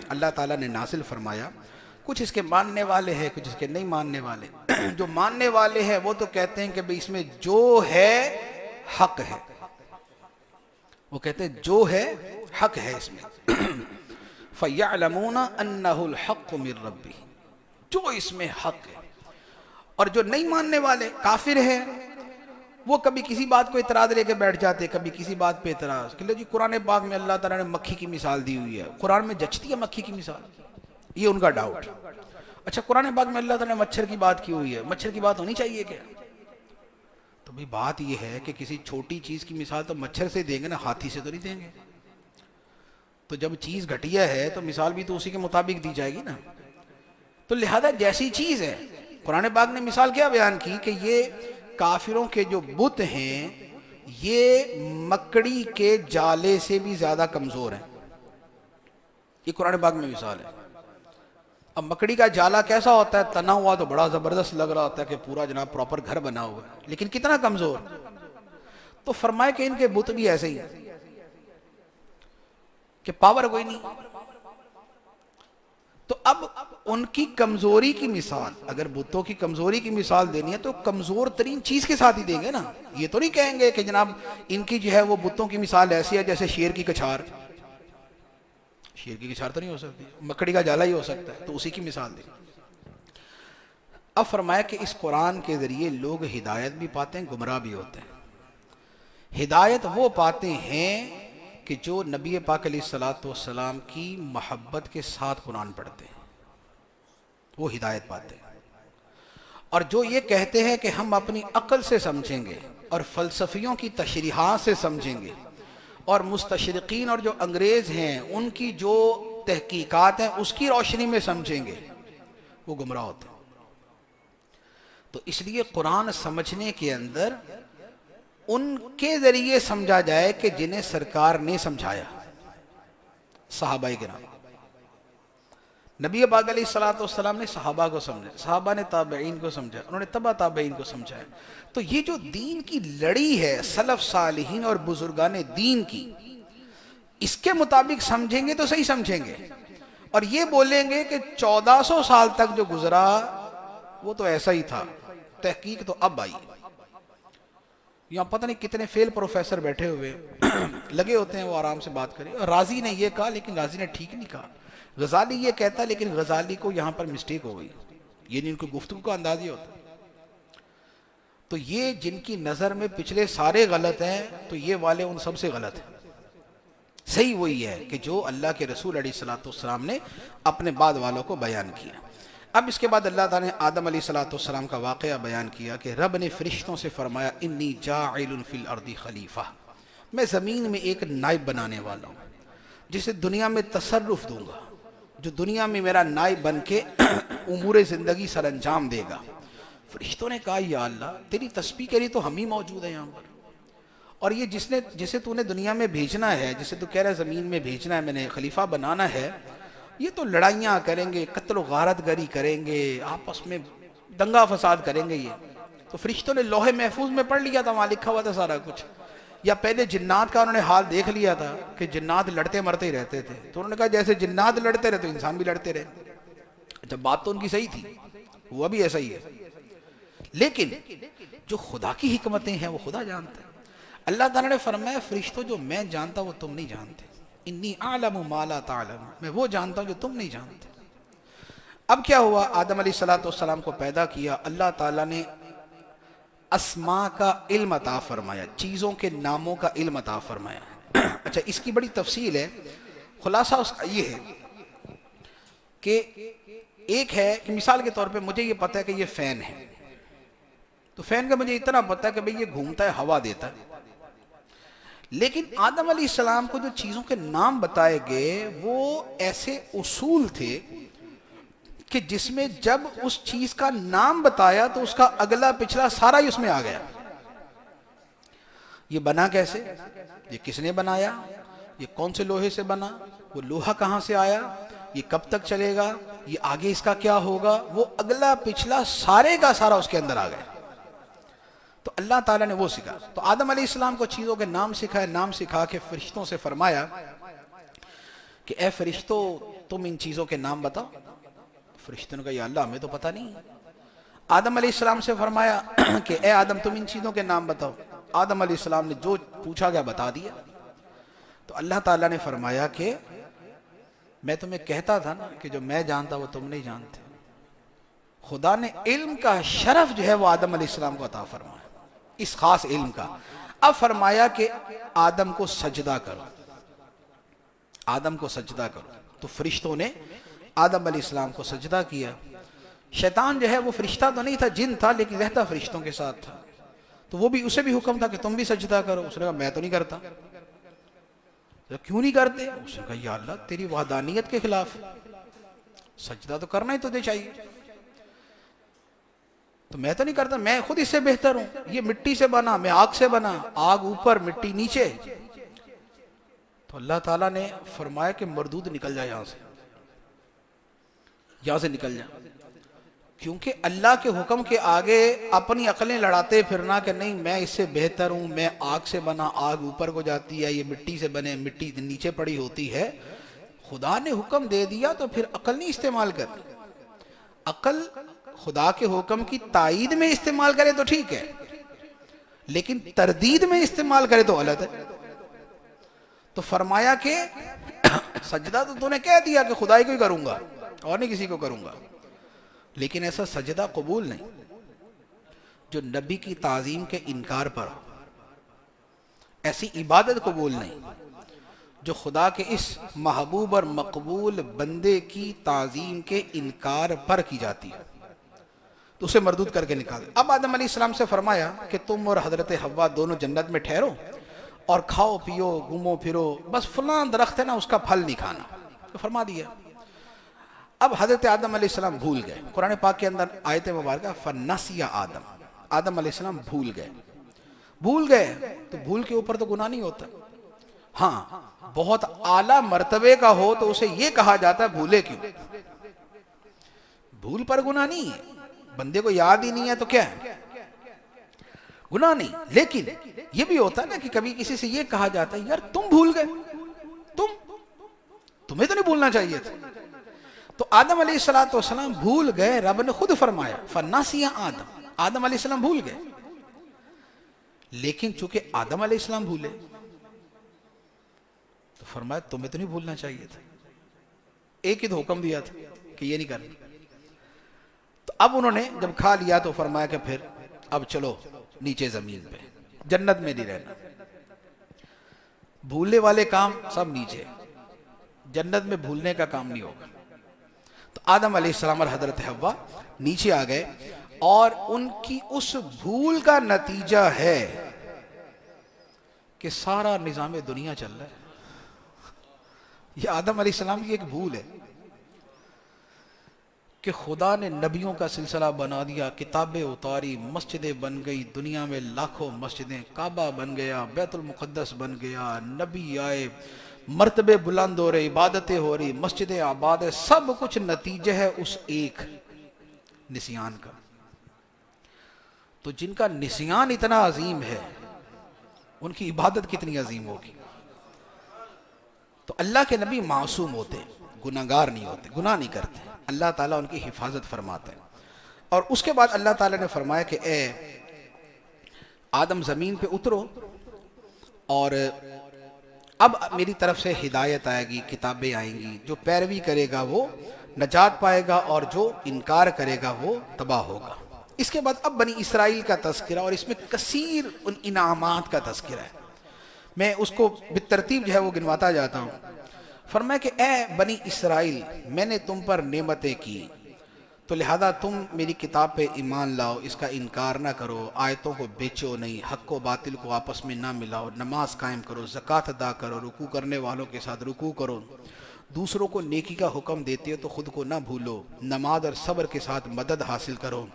اللہ تعالیٰ نے نازل فرمایا، کچھ اس کے ماننے والے ہیں، کچھ اس کے نہیں ماننے والے. جو ماننے والے ہیں وہ تو کہتے ہیں کہ بھئی اس میں جو ہے حق ہے. وہ کہتے ہیں جو ہے حق ہے اس میں. فَيَعْلَمُونَ أَنَّهُ الْحَقُّ مِنْ رَبِّهِ، جو اس میں حق ہے. اور جو نہیں ماننے والے کافر ہیں وہ کبھی کسی بات کو اعتراض لے کے بیٹھ جاتے، کبھی کسی بات پہ اعتراض کہ لو جی قرآن پاک میں اللہ تعالیٰ نے مکھی کی مثال دی ہوئی ہے، قرآن میں جچتی ہے مکھی کی مثال؟ یہ ان کا ڈاؤٹ. اچھا قرآن پاک میں اللہ تعالیٰ نے مچھر کی بات کی ہوئی ہے، مچھر کی بات ہونی چاہیے کیا؟ تو بھئی بات یہ ہے کہ کسی چھوٹی چیز کی مثال تو مچھر سے دیں گے نا، ہاتھی سے تو نہیں دیں گے. تو جب چیز گھٹیا ہے تو مثال بھی تو اسی کے مطابق دی جائے گی نا. تو لہذا جیسی چیز ہے، قرآن پاک نے مثال کیا بیان کی کہ یہ کافروں کے جو بت ہیں یہ مکڑی کے جالے سے بھی زیادہ کمزور ہیں. یہ قرآن پاک میں مثال ہے. اب مکڑی کا جالا کیسا ہوتا ہے؟ تنا ہوا تو بڑا زبردست لگ رہا ہوتا ہے کہ پورا جناب پراپر گھر بنا ہوا ہے، لیکن کتنا کمزور. تو فرمائے کہ ان کے بت بھی ایسے ہی ہیں کہ پاور کوئی نہیں. تو اب ان کی کمزوری کی مثال، اگر بتوں کی کمزوری کی مثال دینی ہے تو کمزور ترین چیز کے ساتھ ہی دیں گے نا. یہ تو نہیں کہیں گے کہ جناب ان کی جو ہے وہ بتوں کی مثال ایسی ہے جیسے شیر کی کچھار. شیر کی کچھار تو نہیں ہو سکتی، مکڑی کا جالا ہی ہو سکتا ہے، تو اسی کی مثال دیں. اب فرمایا کہ اس قرآن کے ذریعے لوگ ہدایت بھی پاتے ہیں، گمراہ بھی ہوتے ہیں. ہدایت وہ پاتے ہیں کہ جو نبی پاک علیہ الصلوۃ والسلام کی محبت کے ساتھ قرآن پڑھتے ہیں، وہ ہدایت پاتے ہیں. اور جو یہ کہتے ہیں کہ ہم اپنی عقل سے سمجھیں گے اور فلسفیوں کی تشریحات سے سمجھیں گے اور مستشرقین اور جو انگریز ہیں ان کی جو تحقیقات ہیں اس کی روشنی میں سمجھیں گے، وہ گمراہ ہوتے ہیں. تو اس لیے قرآن سمجھنے کے اندر ان کے ذریعے سمجھا جائے کہ جنہیں سرکار نے سمجھایا. صحابہ کرام، نبی پاک علیہ الصلوۃ والسلام نے صحابہ کو سمجھا، صحابہ نے تابعین کو سمجھا، انہوں نے تبع تابعین کو سمجھایا. تو یہ جو دین کی لڑی ہے سلف صالحین اور بزرگان دین کی، اس کے مطابق سمجھیں گے تو صحیح سمجھیں گے. اور یہ بولیں گے کہ 1400 سال تک جو گزرا وہ تو ایسا ہی تھا، تحقیق تو اب آئی. یہاں پتہ نہیں کتنے فیل پروفیسر بیٹھے ہوئے لگے ہوتے ہیں وہ آرام سے بات کریں. رازی نے یہ کہا لیکن رازی نے ٹھیک نہیں کہا. غزالی یہ کہتا لیکن غزالی کو یہاں پر مسٹیک ہو گئی. یہ نہیں ان کو گفتگو کا انداز یہ ہوتا. تو یہ جن کی نظر میں پچھلے سارے غلط ہیں تو یہ والے ان سب سے غلط ہیں. صحیح وہی ہے کہ جو اللہ کے رسول علیہ الصلوۃ والسلام نے اپنے بعد والوں کو بیان کیا. اب اس کے بعد اللہ تعالیٰ نے آدم علیہ الصلوۃ والسلام کا واقعہ بیان کیا کہ رب نے فرشتوں سے فرمایا انی جاعل فی الارض خلیفہ، میں زمین میں ایک نائب بنانے والا ہوں جسے دنیا میں تصرف دوں گا، جو دنیا میں میرا نائب بن کے امور زندگی سر انجام دے گا. فرشتوں نے کہا یا اللہ تیری تسبیح کے لیے تو ہم ہی موجود ہیں یہاں پر، اور یہ جسے تو نے دنیا میں بھیجنا ہے، جسے تو کہہ رہا ہے زمین میں بھیجنا ہے، میں نے خلیفہ بنانا ہے، یہ تو لڑائیاں کریں گے، قتل و غارت گری کریں گے، آپس میں دنگا فساد کریں گے. یہ تو فرشتوں نے لوح محفوظ میں پڑھ لیا تھا، وہاں لکھا ہوا تھا سارا کچھ. یا پہلے جنات کا انہوں نے حال دیکھ لیا تھا کہ جنات لڑتے مرتے ہی رہتے تھے، تو انہوں نے کہا جیسے جنات لڑتے رہے تو انسان بھی لڑتے رہے. جب بات تو ان کی صحیح تھی، وہ بھی ایسا ہی ہے. لیکن جو خدا کی حکمتیں ہیں وہ خدا جانتا ہے. اللہ تعالیٰ نے فرمایا فرشتوں جو میں جانتا وہ تم نہیں جانتے، انی اعلم ما لا تعلم، میں وہ جانتا ہوں جو تم نہیں جانتے. اب کیا ہوا؟ آدم علیہ الصلوۃ والسلام کو پیدا کیا، اللہ تعالیٰ نے اسماء کا علم عطا فرمایا، چیزوں کے ناموں کا علم عطا فرمایا. اچھا اس کی بڑی تفصیل ہے، خلاصہ اس کا یہ ہے کہ ایک ہے کہ مثال کے طور پہ مجھے یہ پتہ ہے کہ یہ فین ہے، تو فین کا مجھے اتنا پتہ ہے کہ بھئی یہ گھومتا ہے، ہوا دیتا ہے. لیکن آدم علیہ السلام کو جو چیزوں کے نام بتائے گئے وہ ایسے اصول تھے کہ جس میں جب اس چیز کا نام بتایا تو اس کا اگلا پچھلا سارا ہی اس میں آ گیا. یہ بنا کیسے، یہ کس نے بنایا، یہ کون سے لوہے سے بنا، وہ لوہا کہاں سے آیا، یہ کب تک چلے گا، یہ آگے اس کا کیا ہوگا، وہ اگلا پچھلا سارے کا سارا اس کے اندر آ گیا. تو اللہ تعالیٰ نے وہ سکھا. تو آدم علیہ السلام کو چیزوں کے نام سکھائے، نام سکھا کے فرشتوں سے فرمایا کہ اے فرشتوں تم ان چیزوں کے نام بتاؤ. فرشتوں نے کہا یا اللہ ہمیں تو پتہ نہیں. آدم علیہ السلام سے فرمایا کہ اے آدم تم ان چیزوں کے نام بتاؤ. آدم علیہ السلام نے جو پوچھا گیا بتا دیا. تو اللہ تعالیٰ نے فرمایا کہ میں تمہیں کہتا تھا نا کہ جو میں جانتا وہ تم نہیں جانتے. خدا نے علم کا شرف جو ہے وہ آدم علیہ السلام کو عطا فرمایا، اس خاص علم کا. اب فرمایا کہ آدم کو سجدہ کرو، آدم کو سجدہ کرو. تو فرشتوں نے آدم علیہ السلام کو سجدہ کیا. شیطان جو ہے وہ فرشتہ تو نہیں تھا، جن تھا، لیکن رہتا فرشتوں کے ساتھ تھا. تو وہ بھی اسے بھی حکم تھا کہ تم بھی سجدہ کرو. اس نے کہا میں تو نہیں کرتا. تو کیوں نہیں کرتے؟ اس نے کہا یا اللہ تیری وحدانیت کے خلاف، سجدہ تو کرنا ہی تجھے چاہیے، تو میں تو نہیں کرتا، میں خود اس سے بہتر ہوں، یہ مٹی سے بنا، میں آگ سے بنا، آگ اوپر مٹی نیچے۔ تو اللہ تعالیٰ نے فرمایا کہ مردود نکل جائے یہاں سے نکل جائے، کیونکہ اللہ کے حکم کے آگے اپنی عقلیں لڑاتے پھرنا کہ نہیں میں اس سے بہتر ہوں، میں آگ سے بنا، آگ اوپر کو جاتی ہے، یہ مٹی سے بنے، مٹی نیچے پڑی ہوتی ہے۔ خدا نے حکم دے دیا تو پھر عقل نہیں استعمال کرنی، عقل خدا کے حکم کی تائید میں استعمال کرے تو ٹھیک ہے، لیکن تردید میں استعمال کرے تو غلط ہے۔ تو فرمایا کہ سجدہ تو نے کہہ دیا کہ خدائی کو ہی کروں گا اور نہیں کسی کو کروں گا، لیکن ایسا سجدہ قبول نہیں جو نبی کی تعظیم کے انکار پر ہو، ایسی عبادت قبول نہیں جو خدا کے اس محبوب اور مقبول بندے کی تعظیم کے انکار پر کی جاتی ہے، تو اسے مردود کر کے نکال۔ اب آدم علیہ السلام سے فرمایا کہ تم اور حضرت حوا دونوں جنت میں ٹھہرو اور کھاؤ پیو گھومو پھرو، بس فلاں درخت ہے نا اس کا پھل نہیں کھانا، تو فرما دیا۔ اب حضرت آدم علیہ السلام بھول گئے، قرآن پاک کے اندر آیت مبارکہ فنسی آدم، آدم علیہ السلام بھول گئے تو بھول کے اوپر تو گناہ نہیں ہوتا، ہاں بہت اعلیٰ مرتبے کا ہو تو اسے یہ کہا جاتا ہے بھولے کیوں، بھول پر گناہ نہیں ہے، بندے کو یاد ہی نہیں ہے تو کیا ہے، گناہ نہیں۔ لیکن یہ بھی ہوتا ہے نا کہ کبھی کسی سے یہ کہا جاتا ہے یار تم بھول گئے، تمہیں تو نہیں بھولنا چاہیے تھا۔ تو آدم علیہ السلام بھول گئے، رب نے خود فرمایا فناسی آدم علیہ السلام بھول گئے، لیکن چونکہ آدم علیہ السلام بھولے تو فرمایا تمہیں تو نہیں بھولنا چاہیے تھا، ایک ہی تو حکم دیا تھا کہ یہ نہیں کرنا۔ تو اب انہوں نے جب کھا لیا تو فرمایا کہ پھر اب چلو نیچے زمین پہ، جنت میں نہیں رہنا، بھولنے والے کام سب نیچے، جنت میں بھولنے کا کام نہیں ہوگا۔ تو آدم علیہ السلام اور حضرت حوا نیچے آ گئے، اور ان کی اس بھول کا نتیجہ ہے کہ سارا نظام دنیا چل رہا ہے۔ یہ آدم علیہ السلام کی ایک بھول ہے کہ خدا نے نبیوں کا سلسلہ بنا دیا، کتابیں اتاری، مسجدیں بن گئی، دنیا میں لاکھوں مسجدیں، کعبہ بن گیا، بیت المقدس بن گیا، نبی آئے، مرتبے بلند ہو رہے، عبادتیں ہو رہی، مسجدیں آباد ہے، سب کچھ نتیجہ ہے اس ایک نسیان کا۔ تو جن کا نسیان اتنا عظیم ہے ان کی عبادت کتنی عظیم ہوگی۔ تو اللہ کے نبی معصوم ہوتے، گناہگار نہیں ہوتے، گناہ نہیں کرتے، اللہ تعالیٰ ان کی حفاظت فرماتا ہے۔ اور اس کے بعد اللہ تعالیٰ نے فرمایا کہ اے آدم زمین پہ اترو، اور اب میری طرف سے ہدایت آئے گی، کتابیں آئیں گی، جو پیروی کرے گا وہ نجات پائے گا اور جو انکار کرے گا وہ تباہ ہوگا۔ اس کے بعد اب بنی اسرائیل کا تذکرہ، اور اس میں کثیر ان انعامات کا تذکرہ ہے، میں اس کو بالترتیب جو ہے وہ گنواتا جاتا ہوں۔ فرمایا کہ اے بنی اسرائیل میں نے تم پر نعمتیں کی، تو لہذا تم میری کتاب پہ ایمان لاؤ، اس کا انکار نہ کرو، آیتوں کو بیچو نہیں، حق و باطل کو آپس میں نہ ملاؤ، نماز قائم کرو، زکوٰۃ ادا کرو، رکوع کرنے والوں کے ساتھ رکوع کرو، دوسروں کو نیکی کا حکم دیتے ہو تو خود کو نہ بھولو، نماز اور صبر کے ساتھ مدد حاصل کرو۔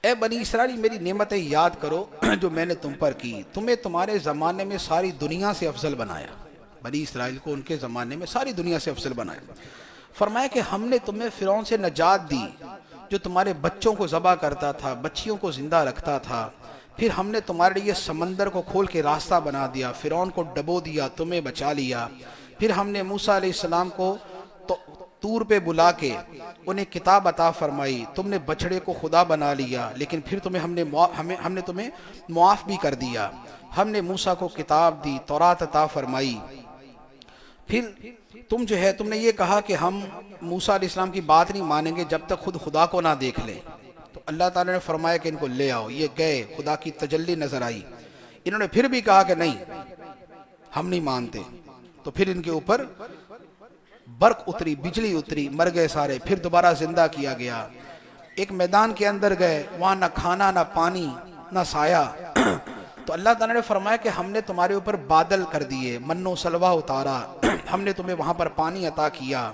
اے بنی اسرائیل میری نعمتیں یاد کرو جو میں نے تم پر کی، تمہیں تمہارے زمانے میں ساری دنیا سے افضل بنایا، بنی اسرائیل کو ان کے زمانے میں ساری دنیا سے افضل بنایا۔ فرمایا کہ ہم نے تمہیں فرعون سے نجات دی جو تمہارے بچوں کو ذبح کرتا تھا، بچیوں کو زندہ رکھتا تھا، پھر ہم نے تمہارے لیے سمندر کو کھول کے راستہ بنا دیا، فرعون کو ڈبو دیا، تمہیں بچا لیا، پھر ہم نے موسیٰ علیہ السلام کو طور پہ بلا کے انہیں کتاب عطا فرمائی، تم نے بچڑے کو خدا بنا لیا، لیکن پھر ہم نے تمہیں معاف بھی کر دیا، ہم نے موسیٰ کو کتاب دی، تورات عطا فرمائی، پھر تم نے یہ کہا کہ ہم موسیٰ علیہ السلام کی بات نہیں مانیں گے جب تک خود خدا کو نہ دیکھ لیں، تو اللہ تعالیٰ نے فرمایا کہ ان کو لے آؤ، یہ گئے، خدا کی تجلی نظر آئی، انہوں نے پھر بھی کہا کہ نہیں ہم نہیں مانتے، تو پھر ان کے اوپر برق اتری، بجلی اتری، مر گئے سارے، پھر دوبارہ زندہ کیا گیا، ایک میدان کے اندر گئے، وہاں نہ کھانا نہ پانی نہ سایہ، تو اللہ تعالیٰ نے فرمایا کہ ہم نے تمہارے اوپر بادل کر دیے، من و سلوہ اتارا، ہم نے تمہیں وہاں پر پانی عطا کیا.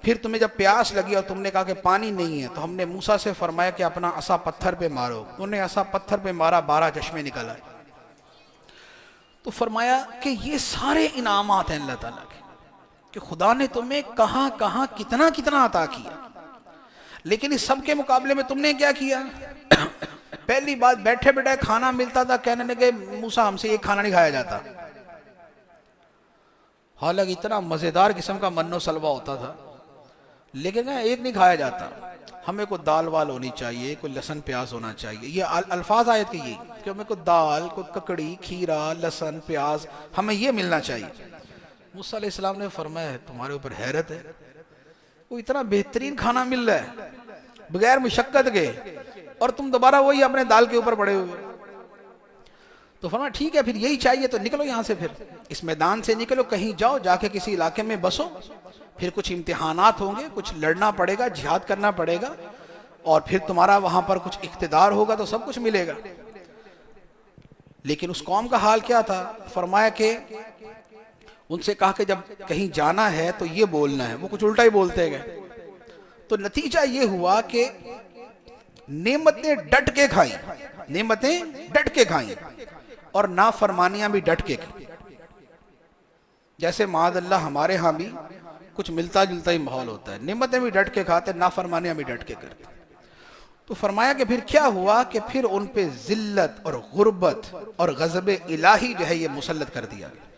پھر تمہیں جب پیاس لگی اور تم نے کہا کہ پانی نہیں ہے تو ہم نے موسیٰ سے فرمایا کہ اپنا عصا پتھر پہ مارو. انہوں نے عصا پتھر پہ مارا، 12 چشمے نکل آئے. تو فرمایا کہ یہ سارے انعامات ہیں اللہ تعالیٰ کے، کہ خدا نے تمہیں کہاں کہاں کتنا کتنا عطا کیا. لیکن اس سب کے مقابلے میں تم نے کیا کیا؟ پہلی بات، بیٹھے بیٹھے کھانا ملتا تھا، کہنے لگے موسیٰ ہم سے ایک کھانا نہیں کھایا جاتا. حالانکہ اتنا مزیدار قسم کا من و سلوہ ہوتا تھا، لیکن ایک نہیں کھایا جاتا. ہمیں کوئی دال وال ہونی چاہیے، کوئی لہسن پیاز ہونا چاہیے. یہ الفاظ آیت کے یہ کہ ہمیں کوئی دال، کوئی ککڑی، کھیرا، لہسن، پیاز، ہمیں یہ ملنا چاہیے. موسیٰ علیہ السلام نے فرمایا تمہارے اوپر حیرت ہے، وہ اتنا بہترین کھانا مل رہا ہے بغیر مشقت کے، اور تم دوبارہ وہی اپنے دال کے اوپر پڑے ہوئے. تو فرمایا ٹھیک ہے، پھر یہی چاہیے تو نکلو یہاں سے، پھر اس میدان سے نکلو، کہیں جاؤ، جا کے کسی علاقے میں بسو. پھر کچھ امتحانات ہوں گے، کچھ لڑنا پڑے گا، جہاد کرنا پڑے گا، اور پھر تمہارا وہاں پر کچھ اقتدار ہوگا تو سب کچھ ملے گا. لیکن اس قوم کا حال کیا تھا؟ فرمایا کہ ان سے کہا کہ جب کہیں جانا ہے تو یہ بولنا ہے، وہ کچھ الٹا ہی بولتے گئے. تو نتیجہ یہ ہوا کہ نعمتیں ڈٹ کے کھائیں، نعمتیں ڈٹ کے کھائیں، اور نافرمانیاں بھی ڈٹ کے کھائیں. جیسے معاذ اللہ ہمارے ہاں بھی کچھ ملتا جلتا ہی ماحول ہوتا ہے، نعمتیں بھی ڈٹ کے کھاتے، نافرمانیاں بھی ڈٹ کے کرتے. تو فرمایا کہ پھر کیا ہوا کہ پھر ان پہ ذلت اور غربت اور غضب الہی جو ہے یہ مسلط کر دیا گیا،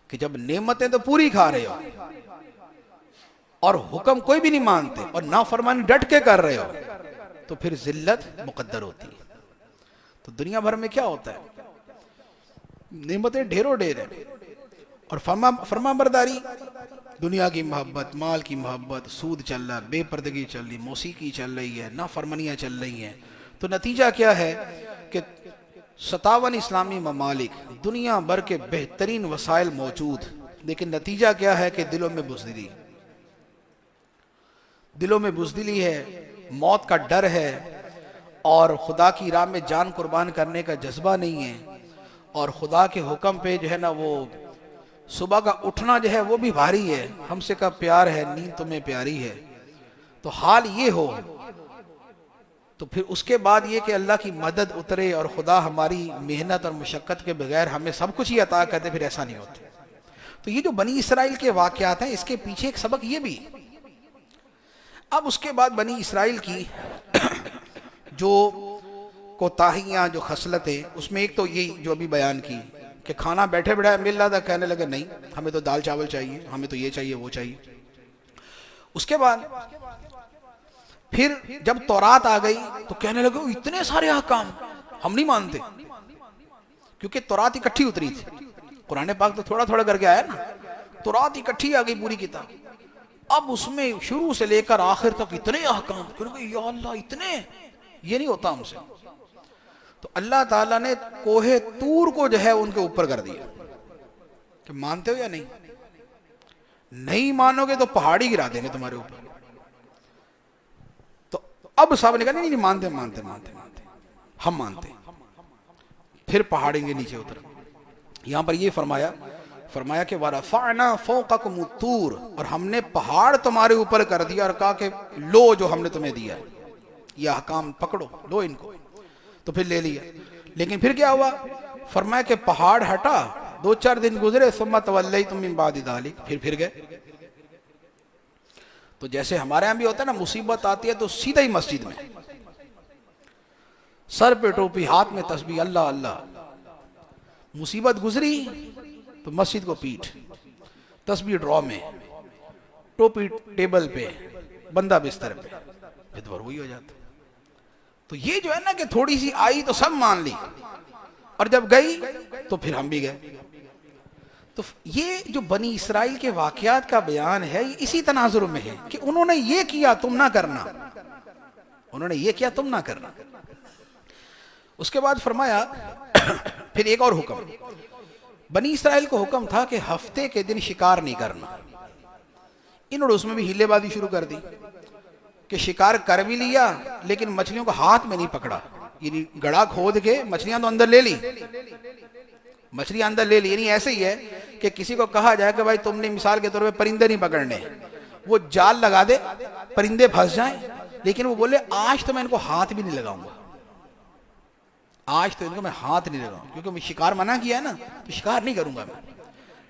کہ جب نعمتیں تو پوری کھا رہے ہو اور حکم کوئی بھی نہیں مانتے اور نافرمانی ڈٹ کے کر رہے ہو تو پھر ذلت مقدر ہوتی ہے. تو دنیا بھر میں کیا ہوتا ہے؟ نعمتیں ڈھیروں ڈھیر ہیں، اور فرما برداری، دنیا کی محبت، مال کی محبت، سود چل رہا ہے، بے پردگی چل رہی، موسیقی چل رہی ہے، نافرمانیاں چل رہی ہیں. تو نتیجہ کیا ہے کہ 57 اسلامی ممالک، دنیا بھر کے بہترین وسائل موجود، لیکن نتیجہ کیا ہے کہ دلوں میں بزدلی، دلوں میں بزدلی ہے، موت کا ڈر ہے، اور خدا کی راہ میں جان قربان کرنے کا جذبہ نہیں ہے، اور خدا کے حکم پہ جو ہے نا وہ صبح کا اٹھنا جو ہے وہ بھی بھاری ہے. ہم سے کا پیار ہے، نیند تمہیں پیاری ہے. تو حال یہ ہو تو پھر اس کے بعد یہ کہ اللہ کی مدد اترے اور خدا ہماری محنت اور مشقت کے بغیر ہمیں سب کچھ ہی عطا کرتے، پھر ایسا نہیں ہوتا. تو یہ جو بنی اسرائیل کے واقعات ہیں، اس کے پیچھے ایک سبق یہ بھی. اب اس کے بعد بنی اسرائیل کی جو کوتاہیاں، جو خصلتیں، اس میں ایک تو یہی جو ابھی بیان کی کہ کھانا بیٹھے بیٹھے مل رہا تھا، کہنے لگے نہیں ہمیں تو دال چاول چاہیے، ہمیں تو یہ چاہیے وہ چاہیے. اس کے بعد پھر جب تورات آ گئی تو کہنے لگے اتنے سارے احکام ہم نہیں مانتے، کیونکہ تورات اکٹھی اتری تھی. قرآن پاک تو تھوڑا تھوڑا کر کے آیا نا، تورات اکٹھی آ گئی پوری کتاب. اب اس میں شروع سے لے کر آخر تک اتنے احکام، کہنے لگے یا اللہ اتنے، یہ نہیں ہوتا ہم سے. تو اللہ تعالیٰ نے کوہ طور کو جو ہے ان کے اوپر کر دیا کہ مانتے ہو یا نہیں؟ نہیں مانو گے تو پہاڑی گرا دیں گے تمہارے اوپر. تو اب صاحب نے کہا نہیں مانتے مانتے مانتے مانتے ہم مانتے. پھر پہاڑیں کے نیچے اتر. یہاں پر یہ فرمایا کہ وَرَفَعْنَا فَوْقَكُمُ الطُّورَ، اور ہم نے پہاڑ تمہارے اوپر کر دیا اور کہا کہ لو جو ہم نے تمہیں دیا ہے، یہ احکام پکڑو، لو ان کو. تو پھر لے لیا. لیکن پھر کیا ہوا؟ فرمایا کہ پہاڑ ہٹا، 2-4 دن گزرے، ثُمَّ تَوَلَّيْتُم مِّن بَعْدِ ذَلِكَ، پھر گئے. تو جیسے ہمارے یہاں بھی ہوتا ہے نا، مصیبت آتی ہے تو سیدھا ہی مسجد میں، سر پہ ٹوپی، ہاتھ میں تسبیح، اللہ اللہ. مصیبت گزری تو مسجد کو پیٹ، تسبیح ڈرا میں، ٹوپی ٹیبل پہ، بندہ بستر پہ، پھر وہی ہو جاتا. تو یہ جو ہے نا کہ تھوڑی سی آئی تو سب مان لی، اور جب گئی تو پھر ہم بھی گئے. تو یہ جو بنی اسرائیل کے واقعات کا بیان ہے، یہ اسی تناظر میں ہے کہ انہوں نے یہ کیا تم نہ کرنا، انہوں نے یہ کیا تم نہ کرنا. اس کے بعد فرمایا پھر ایک اور حکم. بنی اسرائیل کو حکم تھا کہ ہفتے کے دن شکار نہیں کرنا. انہوں نے اس میں بھی ہیلے بازی شروع کر دی کہ شکار کر بھی لیا لیکن مچھلیوں کو ہاتھ میں نہیں پکڑا. یعنی گڑھا کھود کے مچھلیاں تو اندر لے لی، مچھلیاں اندر لے لی، یعنی ایسے ہی ہے کہ کسی کو کہا جائے کہ بھائی تم نے مثال کے طور پہ پرندے نہیں پکڑنے، وہ جال لگا دے پرندے پھنس جائیں، لیکن وہ بولے آج تو میں ان کو ہاتھ بھی نہیں لگاؤں گا، آج تو ان کو میں ہاتھ نہیں لگاؤں، کیونکہ میں شکار منع کیا ہے نا، تو شکار نہیں کروں گا میں،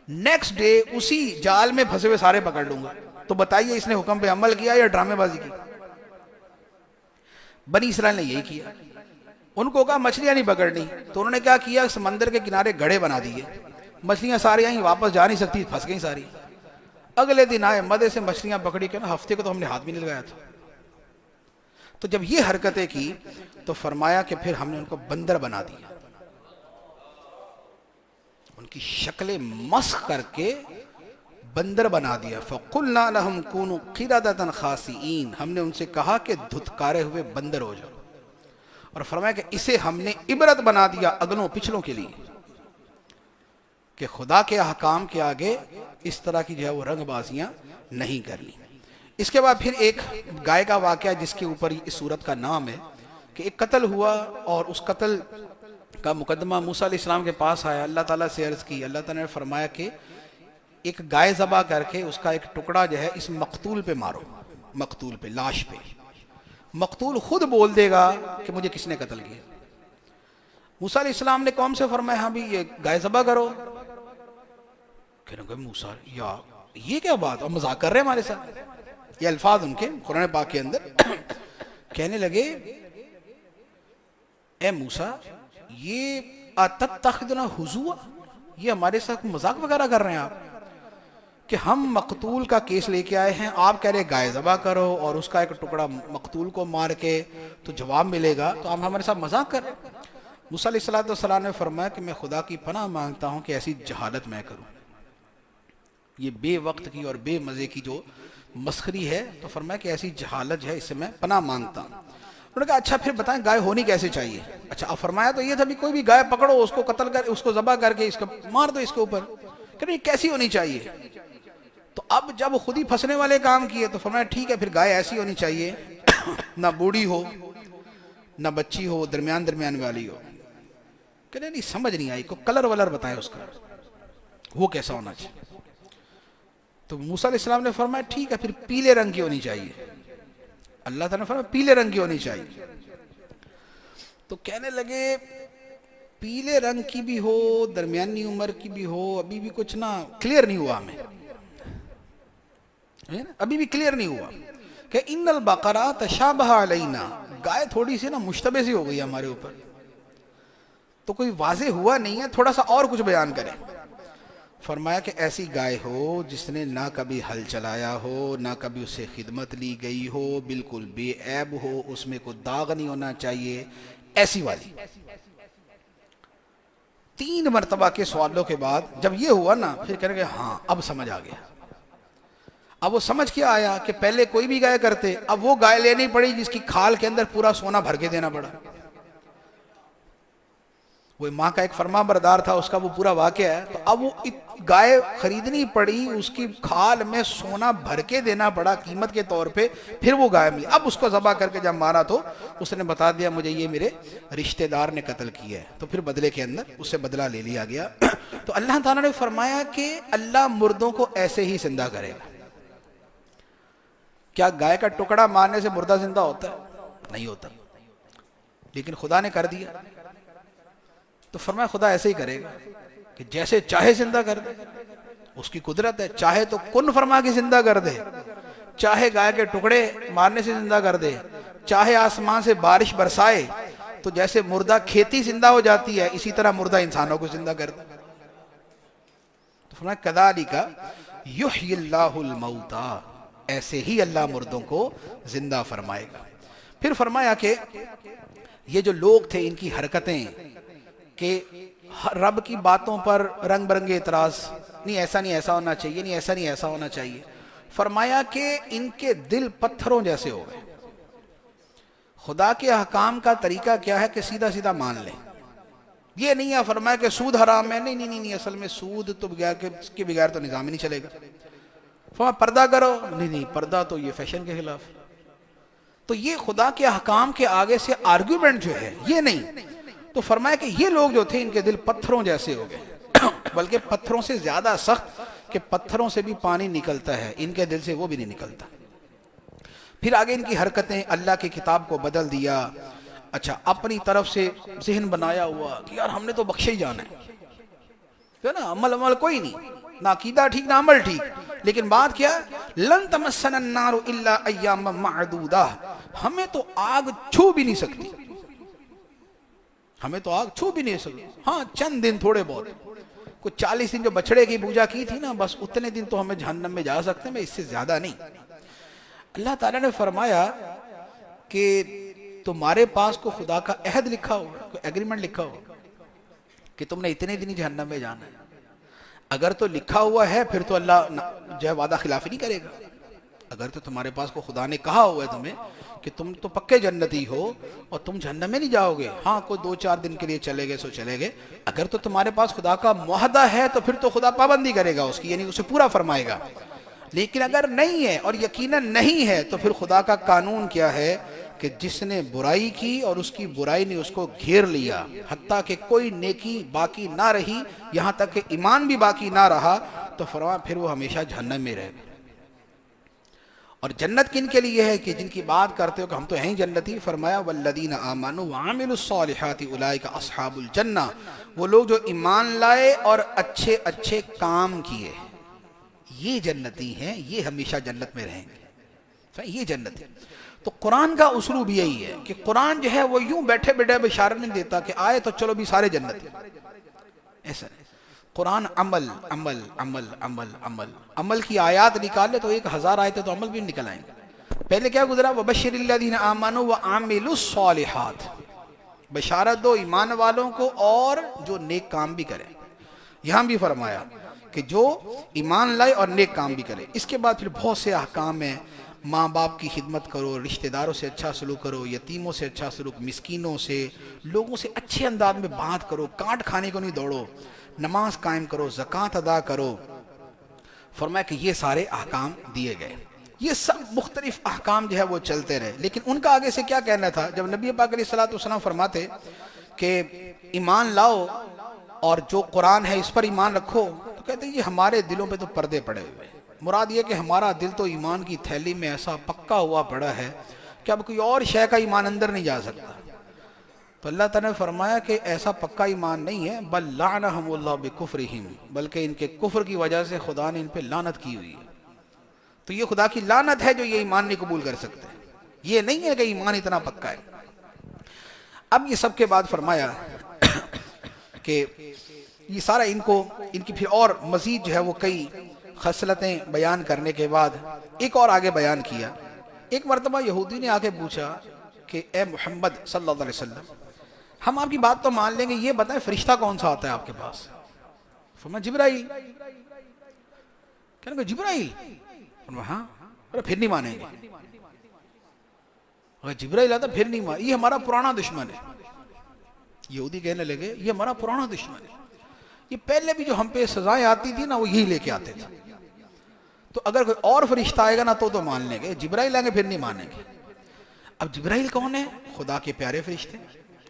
نیکسٹ ڈے اسی جال میں پھنسے ہوئے سارے پکڑ لوں گا۔ تو بتائیے اس نے حکم پہ عمل کیا یا ڈرامے بازی کی؟ بنی اسرائیل نے یہی کیا، ان کو کہا مچھلیاں نہیں پکڑنی، تو انہوں نے کیا کیا، سمندر کے کنارے گڑھے بنا دیے، مچھلیاں ساری آئیں، واپس جا نہیں سکتی، پھنس گئیں ساری۔ اگلے دن آئے، مزے سے مچھلیاں پکڑی، کہ نا ہفتے کو تو ہم نے ہاتھ بھی نہیں لگایا تھا۔ تو جب یہ حرکتیں کی تو فرمایا کہ پھر ہم نے ان کو بندر بنا دیا، ان کی شکلیں مسخ کر کے بندر بنا دیا۔ فَقُلْنَا لَهُمْ كُونُوا قِرَدَةً خَاسِئِينَ، ہم نے ان سے کہا کہ دھتکارے ہوئے بندر ہو جاؤ، اور فرمایا کہ اسے ہم نے عبرت بنا دیا اگلوں پچھلوں کے لیے، کہ خدا کے احکام کے آگے اس طرح کی جو ہے وہ رنگ بازیاں نہیں کرنی۔ اس کے بعد پھر ایک گائے کا واقعہ جس کے اوپر اس سورت کا نام ہے، کہ ایک قتل ہوا، اور اس قتل کا مقدمہ موسیٰ علیہ السلام کے پاس آیا، اللہ تعالیٰ سے عرض کی، اللہ تعالیٰ نے فرمایا کہ ایک گائے ذبح کر کے اس کا ایک ٹکڑا جو ہے اس مقتول پہ مارو، مقتول پہ، لاش پہ، مقتول خود بول دے گا کہ مجھے کس نے قتل کیا۔ موسیٰ علیہ السلام نے قوم سے فرمایا ہاں بھی یہ گائے ذبح کرو، کہنے لگے موسیٰ یا یہ کیا بات، اور مذاق کر رہے ہیں ہمارے ساتھ، یہ الفاظ ان کے قرآن پاک کے اندر۔ کہنے لگے اے موسیٰ یہ اتتخذنا ہزوا، یہ ہمارے ساتھ مذاق وغیرہ کر رہے ہیں آپ، کہ ہم مقتول کا کیس لے کے آئے ہیں، آپ کہہ رہے گائے ذبح کرو اور اس کا ایک ٹکڑا مقتول کو مار کے تو جواب ملے گا، تو آپ ہمارے ساتھ مذاق کر رہے ہیں۔ موسیٰ علیہ السلام نے فرمایا کہ میں خدا کی پناہ مانگتا ہوں کہ ایسی جہالت میں کروں، یہ بے وقت کی اور بے مزے کی جو مسخری ہے، تو فرمایا کہ ایسی جہالت جو ہے اس سے میں پناہ مانگتا ہوں۔ انہوں نے کہا اچھا پھر بتائیں گائے ہونی کیسے چاہیے؟ اچھا اب فرمایا تو یہ تھا بھی کوئی بھی گائے پکڑو، اس کو قتل کر، اس کو ذبح کر کے اس کو مار دو اس کے اوپر، کہ نہیں کیسی ہونی چاہیے؟ تو اب جب خود ہی پھنسنے والے کام کیے تو فرمایا ٹھیک ہے پھر گائے ایسی ہونی چاہیے نہ بوڑھی ہو نہ بچی ہو، درمیان والی ہو۔ کہ نہیں سمجھ نہیں آئی، کو کلر ولر بتائیں اس کا، وہ کیسا ہونا چاہیے؟ تو موسیٰ علیہ السلام نے فرمایا ٹھیک ہے پھر پیلے رنگ کی ہونی چاہیے، اللہ تعالیٰ نے فرمایا پیلے رنگ کی ہونی چاہیے۔ تو کہنے لگے پیلے رنگ کی بھی ہو، درمیانی عمر کی بھی ہو، ابھی بھی کچھ نہ کلیئر نہیں ہوا ہمیں، ابھی بھی کلیئر نہیں ہوا کہ ان البقرہ تشابہ علینا، گائے تھوڑی سی نا مشتبہ سی ہو گئی ہمارے اوپر، تو کوئی واضح ہوا نہیں ہے، تھوڑا سا اور کچھ بیان کریں۔ فرمایا کہ ایسی گائے ہو جس نے نہ کبھی ہل چلایا ہو، نہ کبھی اسے خدمت لی گئی ہو، بالکل بے عیب ہو، اس میں کوئی داغ نہیں ہونا چاہیے، ایسی والی۔ 3 مرتبہ کے سوالوں کے بعد جب یہ ہوا نا، پھر کہنے کہ ہاں اب سمجھ آ گیا۔ اب وہ سمجھ کیا آیا کہ پہلے کوئی بھی گائے کرتے، اب وہ گائے لینی پڑی جس کی کھال کے اندر پورا سونا بھر کے دینا پڑا۔ وہ ماں کا ایک فرما بردار تھا، اس کا وہ پورا واقعہ ہے، تو اب وہ گائے خریدنی پڑی، اس کی کھال میں سونا بھر کے دینا پڑا قیمت کے طور پہ، پھر وہ گائے ملی۔ اب اس کو ذبح کر کے جب مارا تو اس نے بتا دیا مجھے یہ میرے رشتہ دار نے قتل کیا ہے، تو پھر بدلے کے اندر اس سے بدلہ لے لیا گیا۔ تو اللہ تعالیٰ نے فرمایا کہ اللہ مردوں کو ایسے ہی زندہ کرے گا۔ کیا گائے کا ٹکڑا مارنے سے مردہ زندہ ہوتا ہے؟ نہیں ہوتا، لیکن خدا نے کر دیا، تو فرمایا خدا ایسے ہی کرے گا کہ جیسے چاہے زندہ کر دے، اس کی قدرت ہے، چاہے تو کن فرما کے زندہ کر دے، چاہے گائے کے ٹکڑے مارنے سے زندہ کر دے، چاہے آسمان سے بارش برسائے، تو جیسے مردہ کھیتی زندہ ہو جاتی ہے اسی طرح مردہ انسانوں کو زندہ کر دے۔ تو فرمایا کذالک یحیی اللہ الموتیٰ، ایسے ہی اللہ مردوں کو زندہ فرمائے گا۔ پھر فرمایا کہ یہ جو لوگ تھے ان کی حرکتیں کہ رب کی باتوں پر رنگ برنگے اعتراض، نہیں ایسا نہیں ایسا ہونا چاہیے، نہیں ایسا نہیں ایسا ہونا چاہیے، فرمایا کہ ان کے دل پتھروں جیسے ہو گئے۔ خدا کے احکام کا طریقہ کیا ہے کہ سیدھا سیدھا مان لیں، یہ نہیں ہے فرمایا کہ سود حرام ہے، نہیں نہیں نہیں، اصل میں سود تو اس کے بغیر تو نظام ہی نہیں چلے گا۔ فرمایا پردہ کرو، نہیں نہیں پردہ تو یہ فیشن کے خلاف۔ تو یہ خدا کے احکام کے آگے سے آرگیومنٹ جو ہے یہ نہیں. تو فرمایا کہ یہ لوگ جو تھے ان کے دل پتھروں جیسے ہو گئے، بلکہ پتھروں سے زیادہ سخت، کہ پتھروں سے بھی پانی نکلتا ہے، ان کے دل سے وہ بھی نہیں نکلتا. پھر آگے ان کی حرکتیں، اللہ کی کتاب کو بدل دیا. اچھا، اپنی طرف سے ذہن بنایا ہوا کہ یار ہم نے تو بخشے ہی جانا ہے نا، عمل کوئی نہیں، نہ عقیدہ ٹھیک نہ عمل ٹھیک. لیکن بات کیا، لن تمسنا النار الا ایاما معدودہ، ہمیں تو آگ چھو بھی نہیں سکتی، ہمیں تو آگ چھو بھی نہیں سکتی. ہاں چند دن تھوڑے بہت، کچھ 40 دن جو بچڑے کی پوجا کی تھی نا، بس اتنے دن تو ہمیں جہنم میں جا سکتے ہیں، میں اس سے زیادہ نہیں. اللہ تعالیٰ نے فرمایا کہ تمہارے پاس کو خدا کا عہد لکھا ہو، کوئی ایگریمنٹ لکھا ہو کہ تم نے اتنے دن ہی جہنم میں جانا ہے؟ اگر تو لکھا ہوا ہے پھر تو اللہ جو ہے وعدہ خلافی نہیں کرے گا. اگر تو تمہارے پاس کو خدا نے کہا ہوا ہے تمہیں کہ تم تو پکے جنتی ہو اور تم جہنم میں نہیں جاؤ گے، ہاں کوئی 2-4 دن کے لیے چلے گئے سو چلے گئے، اگر تو تمہارے پاس خدا کا معاہدہ ہے تو پھر تو خدا پابندی کرے گا اس کی، یعنی اسے پورا فرمائے گا. لیکن اگر نہیں ہے اور یقیناً نہیں ہے تو پھر خدا کا قانون کیا ہے کہ جس نے برائی کی اور اس کی برائی نے اس کو گھیر لیا، حتیٰ کہ کوئی نیکی باقی نہ رہی، یہاں تک کہ ایمان بھی باقی نہ رہا، تو فرمایا پھر وہ ہمیشہ جہنم میں رہے گا. اور جنت کن کے لیے ہے کہ جن کی بات کرتے ہو کہ ہم تو ہیں جنتی، فرمایا والذین آمنوا وعملوا الصالحات اولئک اصحاب الجنہ، وہ لوگ جو ایمان لائے اور اچھے اچھے کام کیے، یہ جنتی ہیں، یہ ہمیشہ جنت میں رہیں گے، یہ جنتی. تو قرآن کا اسلوب یہی ہے کہ قرآن جو ہے وہ یوں بیٹھے بیٹھے بشارت نہیں دیتا کہ آئے تو چلو بھی سارے جنتی، ایسا نہیں. قرآن عمل عمل عمل عمل عمل عمل کی آیات نکالے تو 1000 آیتیں تو عمل بھی نکل آئیں گے. پہلے کیا گزرا، وبشر الذین آمنوا وعملوا الصالحات، بشارت دو ایمان والوں کو اور جو نیک کام بھی کریں. یہاں بھی فرمایا کہ جو ایمان لائے اور نیک کام بھی کرے. اس کے بعد پھر بہت سے احکام ہیں، ماں باپ کی خدمت کرو، رشتہ داروں سے اچھا سلوک کرو، یتیموں سے اچھا سلوک، مسکینوں سے، لوگوں سے اچھے انداز میں بات کرو، کانٹ کھانے کو نہیں دوڑو، نماز قائم کرو، زکوٰۃ ادا کرو. فرمایا کہ یہ سارے احکام دیے گئے. یہ سب مختلف احکام جو ہے وہ چلتے رہے. لیکن ان کا آگے سے کیا کہنا تھا، جب نبی پاک علیہ الصلوۃ والسلام فرماتے کہ ایمان لاؤ اور جو قرآن ہے اس پر ایمان رکھو، تو کہتے ہیں یہ ہمارے دلوں پہ تو پردے پڑے ہوئے. مراد یہ کہ ہمارا دل تو ایمان کی تھیلی میں ایسا پکا ہوا پڑا ہے کہ اب کوئی اور شے کا ایمان اندر نہیں جا سکتا. تو اللہ تعالیٰ نے فرمایا کہ ایسا پکا ایمان نہیں ہے، بل لعنہم اللہ بکفرہم، بلکہ ان کے کفر کی وجہ سے خدا نے ان پہ لعنت کی ہوئی ہے. تو یہ خدا کی لعنت ہے جو یہ ایمان نہیں قبول کر سکتے. یہ نہیں ہے کہ ایمان اتنا پکا ہے. اب یہ سب کے بعد فرمایا کہ یہ سارا ان کی پھر اور مزید جو ہے وہ کئی خصلتیں بیان کرنے کے بعد ایک اور آگے بیان کیا. ایک مرتبہ یہودی نے آگے پوچھا کہ اے محمد صلی اللہ علیہ وسلم، ہم آپ کی بات تو مان لیں گے، یہ بتائیں فرشتہ کون سا آتا ہے آپ کے پاس؟ فرمایا جبرائیل. کہنے کہ جبرائیل؟ فرمایا ہاں. پھر نہیں مانیں گے. اگر جبرائیل آتا پھر نہیں مانیں، یہ ہمارا پرانا دشمن ہے. یہودی کہنے لگے یہ ہمارا پرانا دشمن ہے، یہ پہلے بھی جو ہم پہ سزائیں آتی تھی نا وہ یہی لے کے آتے تھے. تو اگر کوئی اور فرشتہ آئے گا نا تو مان لیں گے، جبرائیل آئیں گے پھر نہیں مانیں گے. اب جبرائیل کون ہے؟ خدا کے پیارے فرشتے،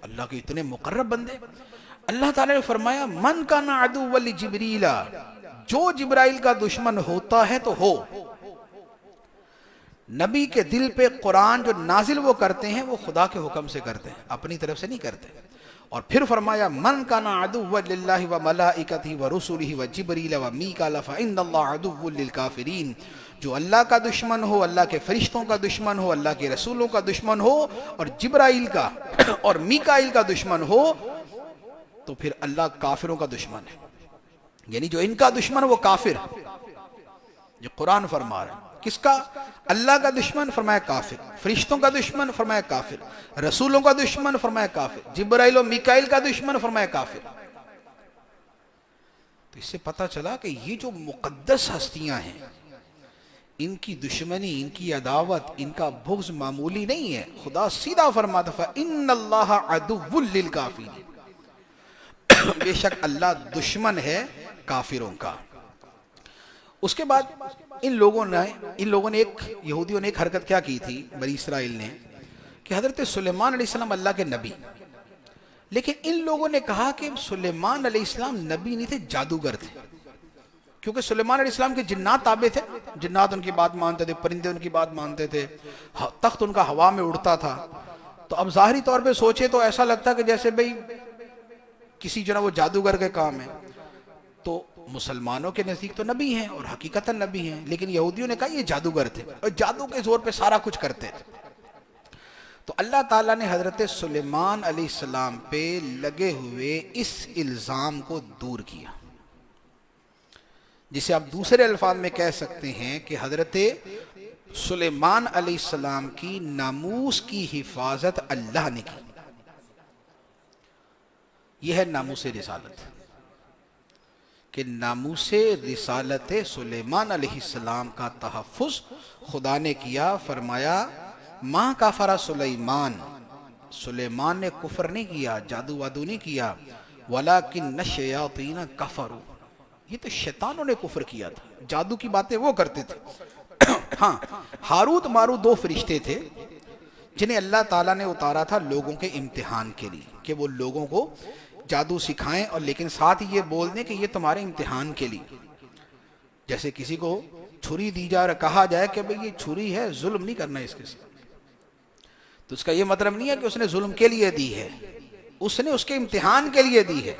اللہ کے اتنے مقرب بندے. اللہ تعالیٰ نے فرمایا من کان عدوا لجبریل، جو جبرائیل کا دشمن ہوتا ہے تو ہو. نبی کے دل پہ قرآن جو نازل وہ کرتے ہیں وہ خدا کے حکم سے کرتے ہیں، اپنی طرف سے نہیں کرتے. اور پھر فرمایا من کان عدوا للہ وملائکتہ ورسلہ وجبریل ومیکائیل فإن اللہ عدو للکافرین، جو اللہ کا دشمن ہو، اللہ کے فرشتوں کا دشمن ہو، اللہ کے رسولوں کا دشمن ہو، اور جبرائیل کا اور میکائیل کا دشمن ہو، تو پھر اللہ کافروں کا دشمن ہے. یعنی جو ان کا دشمن وہ کافر، جو قرآن فرما رہا ہے. کس کا؟ اللہ کا دشمن، فرمایا کافر. فرشتوں کا دشمن، فرمایا کافر. رسولوں کا دشمن، فرمایا کافر. جبرائیل و میکائیل کا دشمن، فرمایا کافر. تو اس سے پتہ چلا کہ یہ جو مقدس ہستیاں ہیں، ان کی دشمنی، ان کی عداوت، ان کا بغض معمولی نہیں ہے. خدا سیدھا فرماتا فَإِنَّ اللَّهَ عَدُوٌّ لِّلْكَافِرِينَ، بے شک اللہ دشمن ہے کافروں کا. اس کے بعد ان لوگوں نے یہودیوں نے ایک حرکت کیا کی تھی بنی اسرائیل نے، کہ حضرت سلیمان علیہ السلام اللہ کے نبی، لیکن ان لوگوں نے کہا کہ سلیمان علیہ السلام نبی نہیں تھے، جادوگر تھے، کیونکہ سلیمان علیہ السلام کے جنات تابع تھے، جنات ان کی بات مانتے تھے، پرندے ان کی بات مانتے تھے، تخت ان کا ہوا میں اڑتا تھا. تو اب ظاہری طور پہ سوچے تو ایسا لگتا کہ جیسے بھئی کسی جو نا وہ جادوگر کے کام ہے. تو مسلمانوں کے نزدیک تو نبی ہیں اور حقیقتاً نبی ہیں، لیکن یہودیوں نے کہا یہ جادوگر تھے اور جادو کے زور پہ سارا کچھ کرتے تھے. تو اللہ تعالیٰ نے حضرت سلیمان علیہ السلام پہ لگے ہوئے اس الزام کو دور کیا، جسے آپ دوسرے الفاظ میں کہہ سکتے ہیں کہ حضرت سلیمان علیہ السلام کی ناموس کی حفاظت اللہ نے کی. یہ ہے ناموس رسالت، کہ ناموس رسالت سلیمان علیہ السلام کا تحفظ خدا نے کیا. فرمایا ما کفر سلیمان، سلیمان نے کفر نہیں کیا، جادو وادو نہیں کیا، ولیکن الشیاطین کفروا، یہ تو شیطانوں نے کفر کیا تھا، جادو کی باتیں وہ کرتے تھے. ہاں، ہاروت ماروت دو فرشتے تھے جنہیں اللہ تعالیٰ نے اتارا تھا لوگوں کے امتحان کے لیے، کہ وہ لوگوں کو جادو سکھائیں اور لیکن ساتھ یہ بول دیں کہ یہ تمہارے امتحان کے لیے. جیسے کسی کو چھری دی جا رہا، کہا جائے کہ بھئی یہ چھری ہے، ظلم نہیں کرنا اس کے ساتھ، تو اس کا یہ مطلب نہیں ہے کہ اس نے ظلم کے لیے دی ہے، اس نے اس کے امتحان کے لیے دی ہے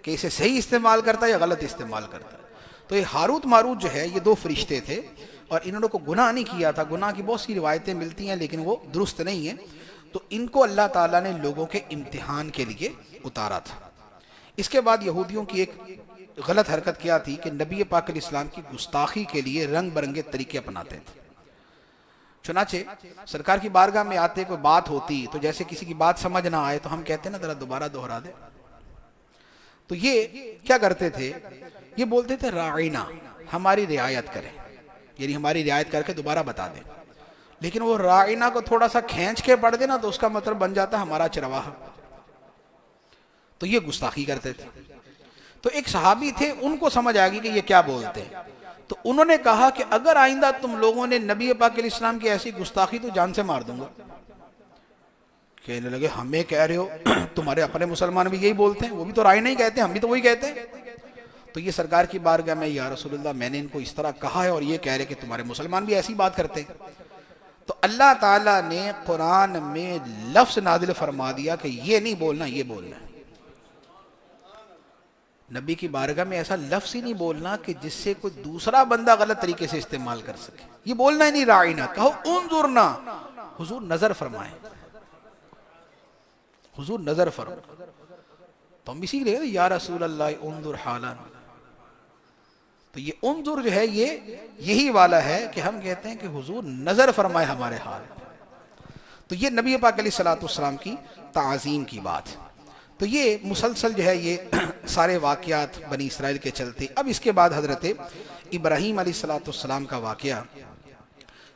کہ اسے صحیح استعمال کرتا ہے یا غلط استعمال کرتا ہے. تو یہ ہاروت ماروت جو ہے یہ دو فرشتے تھے اور انہوں نے کو گناہ نہیں کیا تھا. گناہ کی بہت سی روایتیں ملتی ہیں لیکن وہ درست نہیں ہیں. تو ان کو اللہ تعالیٰ نے لوگوں کے امتحان کے لیے اتارا تھا. اس کے بعد یہودیوں کی ایک غلط حرکت کیا تھی کہ نبی پاک علیہ السلام کی گستاخی کے لیے رنگ برنگے طریقے اپناتے تھے. چنانچہ سرکار کی بارگاہ میں آتے کوئی بات ہوتی تو جیسے کسی کی بات سمجھ نہ آئے تو ہم کہتے ہیں نا ذرا دوبارہ دوہرا دے. تو یہ کیا کرتے تھے، یہ بولتے تھے راعینا، ہماری رعایت کریں، یعنی ہماری رعایت کر کے دوبارہ بتا دیں. لیکن وہ راعینا کو تھوڑا سا کھینچ کے پڑھ دینا تو اس کا مطلب بن جاتا ہمارا چرواہا. تو یہ گستاخی کرتے تھے. تو ایک صحابی تھے، ان کو سمجھ آ گئی کہ یہ کیا بولتے ہیں. تو انہوں نے کہا کہ اگر آئندہ تم لوگوں نے نبی پاک علیہ السلام کی ایسی گستاخی تو جان سے مار دوں گا. کہنے لگے ہمیں کہہ رہے ہو، تمہارے اپنے مسلمان بھی یہی بولتے ہیں، وہ بھی تو رائے نہیں کہتے، ہم بھی تو وہی کہتے ہیں. تو یہ سرکار کی بارگاہ میں یا رسول اللہ میں نے ان کو اس طرح کہا ہے اور یہ کہہ رہے کہ تمہارے مسلمان بھی ایسی بات کرتے ہیں. تو اللہ تعالیٰ نے قرآن میں لفظ نازل فرما دیا کہ یہ نہیں بولنا، یہ بولنا ہے. نبی کی بارگاہ میں ایسا لفظ ہی نہیں بولنا کہ جس سے کوئی دوسرا بندہ غلط طریقے سے استعمال کر سکے. یہ بولنا ہی نہیں راعینا، کہو انظرنا، حضور نظر فرمائیں، حضور نظر فرمائیں. تو ہم اسی لیے یا رسول اللہ انظر حالا. تو یہ انظر جو ہے یہ یہی والا ہے کہ ہم کہتے ہیں کہ حضور نظر فرمائے ہمارے حال. تو یہ نبی پاک علیہ السلام کی تعظیم کی بات. تو یہ مسلسل جو ہے یہ سارے واقعات بنی اسرائیل کے چلتے. اب اس کے بعد حضرت ابراہیم علیہ السلام کا واقعہ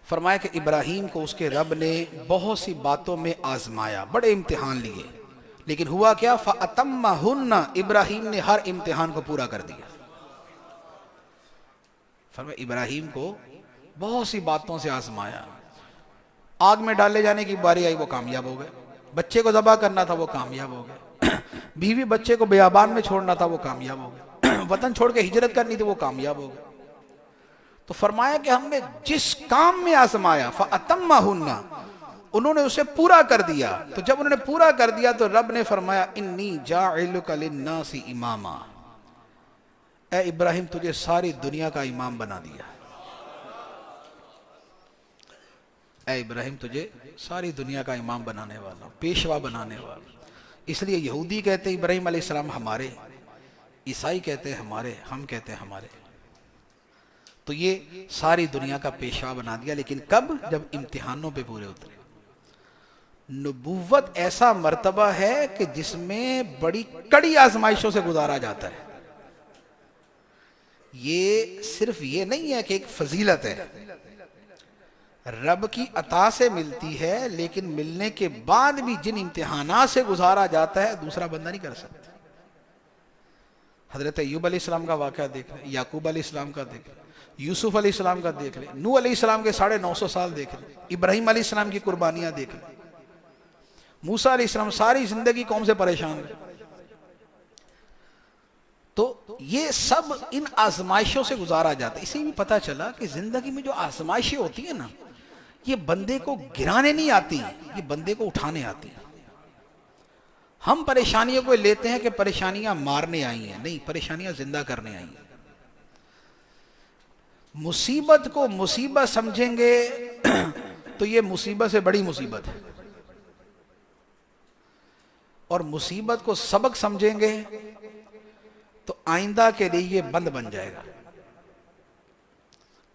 فرمایا کہ ابراہیم کو اس کے رب نے بہت سی باتوں میں آزمایا، بڑے امتحان لیے، لیکن ہوا کیا؟ فَأَتَمَّهُنَّ، ابراہیم نے ہر امتحان کو پورا کر دیا. فرمایا ابراہیم کو بہت سی باتوں سے آزمایا. آگ میں ڈالے جانے کی باری آئی، وہ کامیاب ہو گئے. بچے کو ذبح کرنا تھا، وہ کامیاب ہو گئے. بیوی بچے کو بیابان میں چھوڑنا تھا، وہ کامیاب ہو گئے. وطن چھوڑ کے ہجرت کرنی تھی، وہ کامیاب ہو گئے. تو فرمایا کہ ہم نے جس کام میں آزمایا فَأَتَمَّهُنَّ، انہوں نے اسے پورا کر دیا. تو جب انہوں نے پورا کر دیا تو رب نے فرمایا انی جاعلک للناس اماما، اے ابراہیم تجھے ساری دنیا کا امام بنا دیا. اے ابراہیم تجھے ساری دنیا کا امام بنانے والا، پیشوا بنانے والا. اس لیے یہودی کہتے ہیں ابراہیم علیہ السلام ہمارے، عیسائی کہتے ہیں ہمارے، ہم کہتے ہیں ہمارے. تو یہ ساری دنیا کا پیشوا بنا دیا. لیکن کب؟ جب امتحانوں پہ پورے اترے. نبوت ایسا مرتبہ ہے کہ جس میں بڑی کڑی آزمائشوں سے گزارا جاتا ہے. یہ صرف یہ نہیں ہے کہ ایک فضیلت ہے، رب کی عطا سے ملتی ہے، لیکن ملنے کے بعد بھی جن امتحانات سے گزارا جاتا ہے دوسرا بندہ نہیں کر سکتا. حضرت ایوب علیہ السلام کا واقعہ دیکھ لیں، یعقوب علیہ السلام کا دیکھ لیں، یوسف علیہ السلام کا دیکھ لیں، نوح علیہ السلام کے 950 سال دیکھ لیں، ابراہیم علیہ السلام کی قربانیاں دیکھ لیں. موسیٰ علیہ السلام ساری زندگی قوم سے پریشان رہے. تو یہ سب ان آزمائشوں سے گزارا جاتا ہے. اسی بھی پتہ چلا کہ زندگی میں جو آزمائشیں ہوتی ہیں نا، یہ بندے کو گرانے نہیں آتی، یہ بندے کو اٹھانے آتی ہیں. ہم پریشانیوں کو لیتے ہیں کہ پریشانیاں مارنے آئی ہیں، نہیں، پریشانیاں زندہ کرنے آئی ہیں. مصیبت کو مصیبت سمجھیں گے تو یہ مصیبت سے بڑی مصیبت ہے، اور مصیبت کو سبق سمجھیں گے تو آئندہ کے لیے یہ بند بن جائے گا،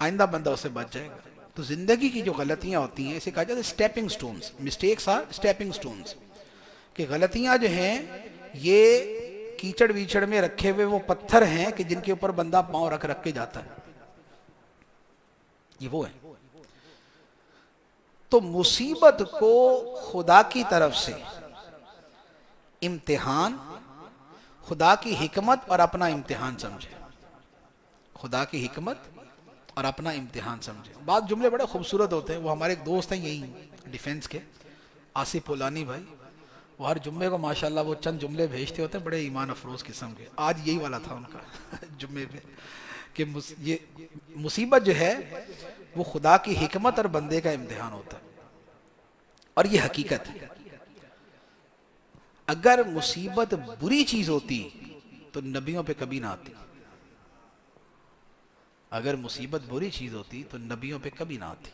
آئندہ بندہ اسے بچ جائے گا. تو زندگی کی جو غلطیاں ہوتی ہیں اسے کہا جاتا ہے stepping stones. Mistakes are stepping stones. کہ غلطیاں جو ہیں یہ کیچڑ ویچڑ میں رکھے ہوئے وہ پتھر ہیں کہ جن کے اوپر بندہ پاؤں رکھ رکھ کے جاتا ہے، یہ وہ ہے. تو مصیبت کو خدا کی طرف سے امتحان، خدا کی حکمت اور اپنا امتحان سمجھے. خدا کی حکمت اور اپنا امتحان سمجھے. بعض جملے بڑے خوبصورت ہوتے ہیں. وہ ہمارے ایک دوست ہیں یہی ڈیفنس کے، آصف پولانی بھائی، وہ ہر جمعے کو ماشاءاللہ وہ چند جملے بھیجتے ہوتے ہیں بڑے ایمان افروز قسم کے. آج یہی والا تھا ان کا جمعے پہ کہ یہ مصیبت جو ہے وہ خدا کی حکمت اور بندے کا امتحان ہوتا ہے. اور یہ حقیقت ہے. اگر مصیبت بری چیز ہوتی تو نبیوں پہ کبھی نہ آتی. اگر مصیبت بری چیز ہوتی تو نبیوں پہ کبھی نہ آتی.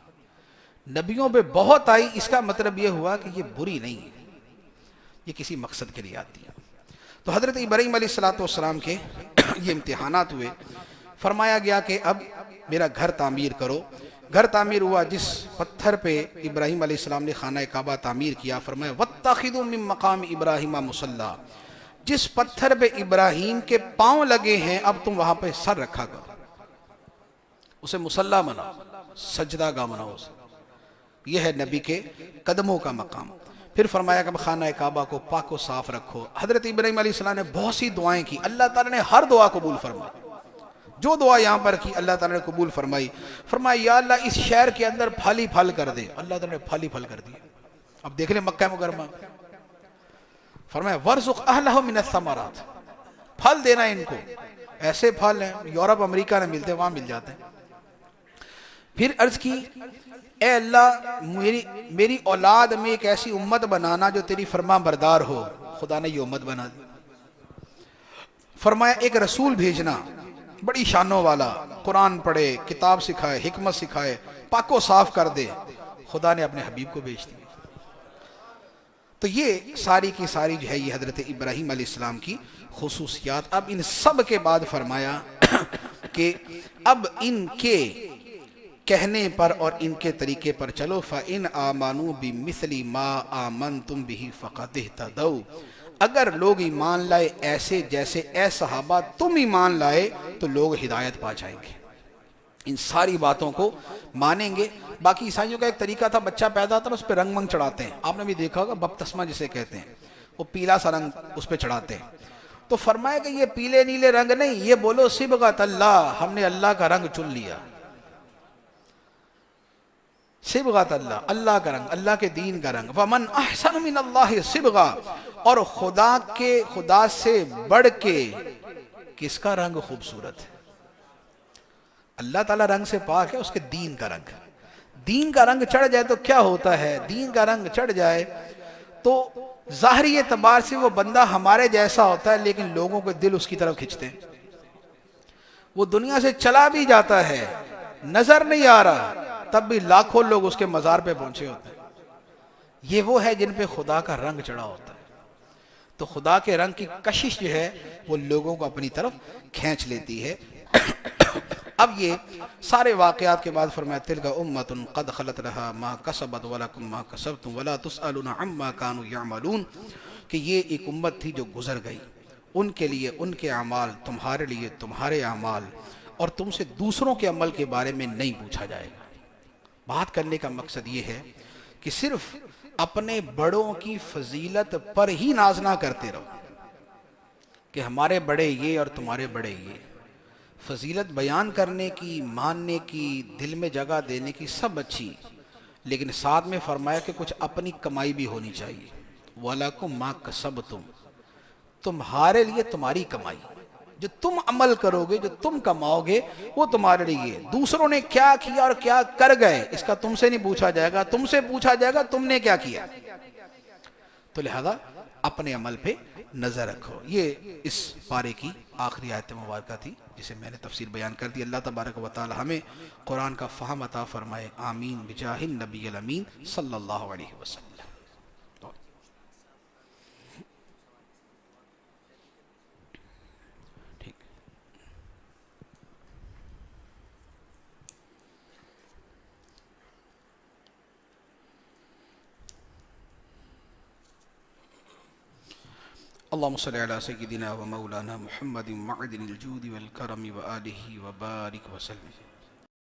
نبیوں پہ بہت آئی، اس کا مطلب یہ ہوا کہ یہ بری نہیں ہے، یہ کسی مقصد کے لیے آتی ہے. تو حضرت ابراہیم علیہ السلام کے یہ امتحانات ہوئے. فرمایا گیا کہ اب میرا گھر تعمیر کرو. گھر تعمیر ہوا. جس پتھر پہ ابراہیم علیہ السلام نے خانہ کعبہ تعمیر کیا، فرمایا وَاتَّخِذُوا مِن مَّقَامِ إِبْرَاهِيمَ مُصَلًّى. جس پتھر پہ ابراہیم کے پاؤں لگے ہیں اب تم وہاں پہ سر رکھا کرو، اسے مصلی بناؤ، سجدہ گاہ بناؤ اسے. یہ ہے نبی کے قدموں کا مقام. پھر فرمایا کہ خانہ کعبہ کو پاک و صاف رکھو. حضرت ابراہیم علیہ السلام نے بہت سی دعائیں کی. اللہ تعالیٰ نے ہر دعا قبول فرمائی. جو دعا یہاں پر کی اللہ تعالیٰ نے قبول فرمائی. فرمایا یا اللہ اس شہر کے اندر پھل ہی پھل کر دے. اللہ تعالیٰ نے پھل ہی پھل کر دیا. اب دیکھ لیں مکہ مکرمہ. فرمایا وَارْزُقْ أَهْلَهُ مِنَ الثَّمَرَاتِ. پھل دینا ان کو. ایسے پھل ہیں یورپ امریکہ میں ملتے ہیں، وہاں مل جاتے ہیں. پھر عرض کی اے اللہ میری اولاد میں ایک ایسی امت بنانا جو تیری فرما بردار ہو. خدا نے یہ امت بنا دی. فرمایا ایک رسول بھیجنا بڑی شانوں والا، قرآن پڑھے، کتاب سکھائے، حکمت سکھائے، پاک و صاف کر دے. خدا نے اپنے حبیب کو بھیج دیا. تو یہ ساری کی ساری جو ہے یہ حضرت ابراہیم علیہ السلام کی خصوصیات. اب ان سب کے بعد فرمایا کہ اب ان کے کہنے پر اور ان کے طریقے پر چلو. فَإِنْ آمَنُوا بِمِثْلِ مَا آمَنْتُمْ بِهِ فَقَدْ اهْتَدَوْا. اگر لوگ ایمان لائے ایسے جیسے اے صحابہ تم ایمان لائے تو لوگ ہدایت پا جائیں گے. ان ساری باتوں کو مانیں گے. باقی عیسائیوں کا ایک طریقہ تھا، بچہ پیدا ہوتا ہے اس پہ رنگ منگ چڑھاتے ہیں. آپ نے بھی دیکھا ہوگا بپتسمہ جسے کہتے ہیں، وہ پیلا سا رنگ اس پہ چڑھاتے ہیں. تو فرمایا کہ یہ پیلے نیلے رنگ نہیں، یہ بولو صبغۃ اللہ، ہم نے اللہ کا رنگ چن لیا. صبغۃ اللہ، اللہ کا رنگ، اللہ کے دین کا رنگ. وَمَنْ أَحْسَنُ مِنَ اللَّهِ صِبْغًا. اور خدا سے بڑھ کے کس کا رنگ خوبصورت ہے؟ اللہ تعالیٰ رنگ سے پاک ہے، اس کے دین کا رنگ. دین کا رنگ چڑھ جائے تو کیا ہوتا ہے؟ دین کا رنگ چڑھ جائے تو ظاہری اعتبار سے وہ بندہ ہمارے جیسا ہوتا ہے، لیکن لوگوں کے دل اس کی طرف کھنچتے ہیں. وہ دنیا سے چلا بھی جاتا ہے، نظر نہیں آ رہا، تب بھی لاکھوں لوگ اس کے مزار پہ پہنچے ہوتے ہیں. یہ وہ ہے جن پہ خدا کا رنگ چڑھا ہوتا ہے. تو خدا کے رنگ کی کشش جو ہے وہ لوگوں کو اپنی طرف کھینچ لیتی ہے. اب یہ سارے واقعات کے بعد فرمایا تلک امۃ قد خلت لها ما کسبت ولکم ما کسبتم ولا تسألون عما كانوا يعملون. کہ یہ ایک امت تھی جو گزر گئی، ان کے لیے ان کے اعمال، تمہارے لیے تمہارے اعمال، اور تم سے دوسروں کے عمل کے بارے میں نہیں پوچھا جائے گا. بات کرنے کا مقصد یہ ہے کہ صرف اپنے بڑوں کی فضیلت پر ہی ناز نہ کرتے رہو کہ ہمارے بڑے یہ اور تمہارے بڑے یہ. فضیلت بیان کرنے کی، ماننے کی، دل میں جگہ دینے کی سب اچھی، لیکن ساتھ میں فرمایا کہ کچھ اپنی کمائی بھی ہونی چاہیے. وَلَكُمْ مَا كَسَبْتُمْ، تمہارے لیے تمہاری کمائی، جو تم عمل کرو گے، جو تم کماؤ گے، وہ تمہارے لیے۔ دوسروں نے کیا کیا اور کیا کر گئے، اس کا تم سے نہیں پوچھا جائے گا، تم سے پوچھا جائے گا تم نے کیا کیا۔ تو لہذا اپنے عمل پہ نظر رکھو۔ یہ اس پارے کی آخری آیت مبارکہ تھی جسے میں نے تفسیر بیان کر دی۔ اللہ تبارک و تعالی ہمیں قرآن کا فہم عطا فرمائے، آمین بجاہ النبی الامین صلی اللہ علیہ وسلم۔ ٹھیک۔ اللهم صل على سيدنا ومولانا محمد معدن الجود والكرم وآله وبارك وسلم۔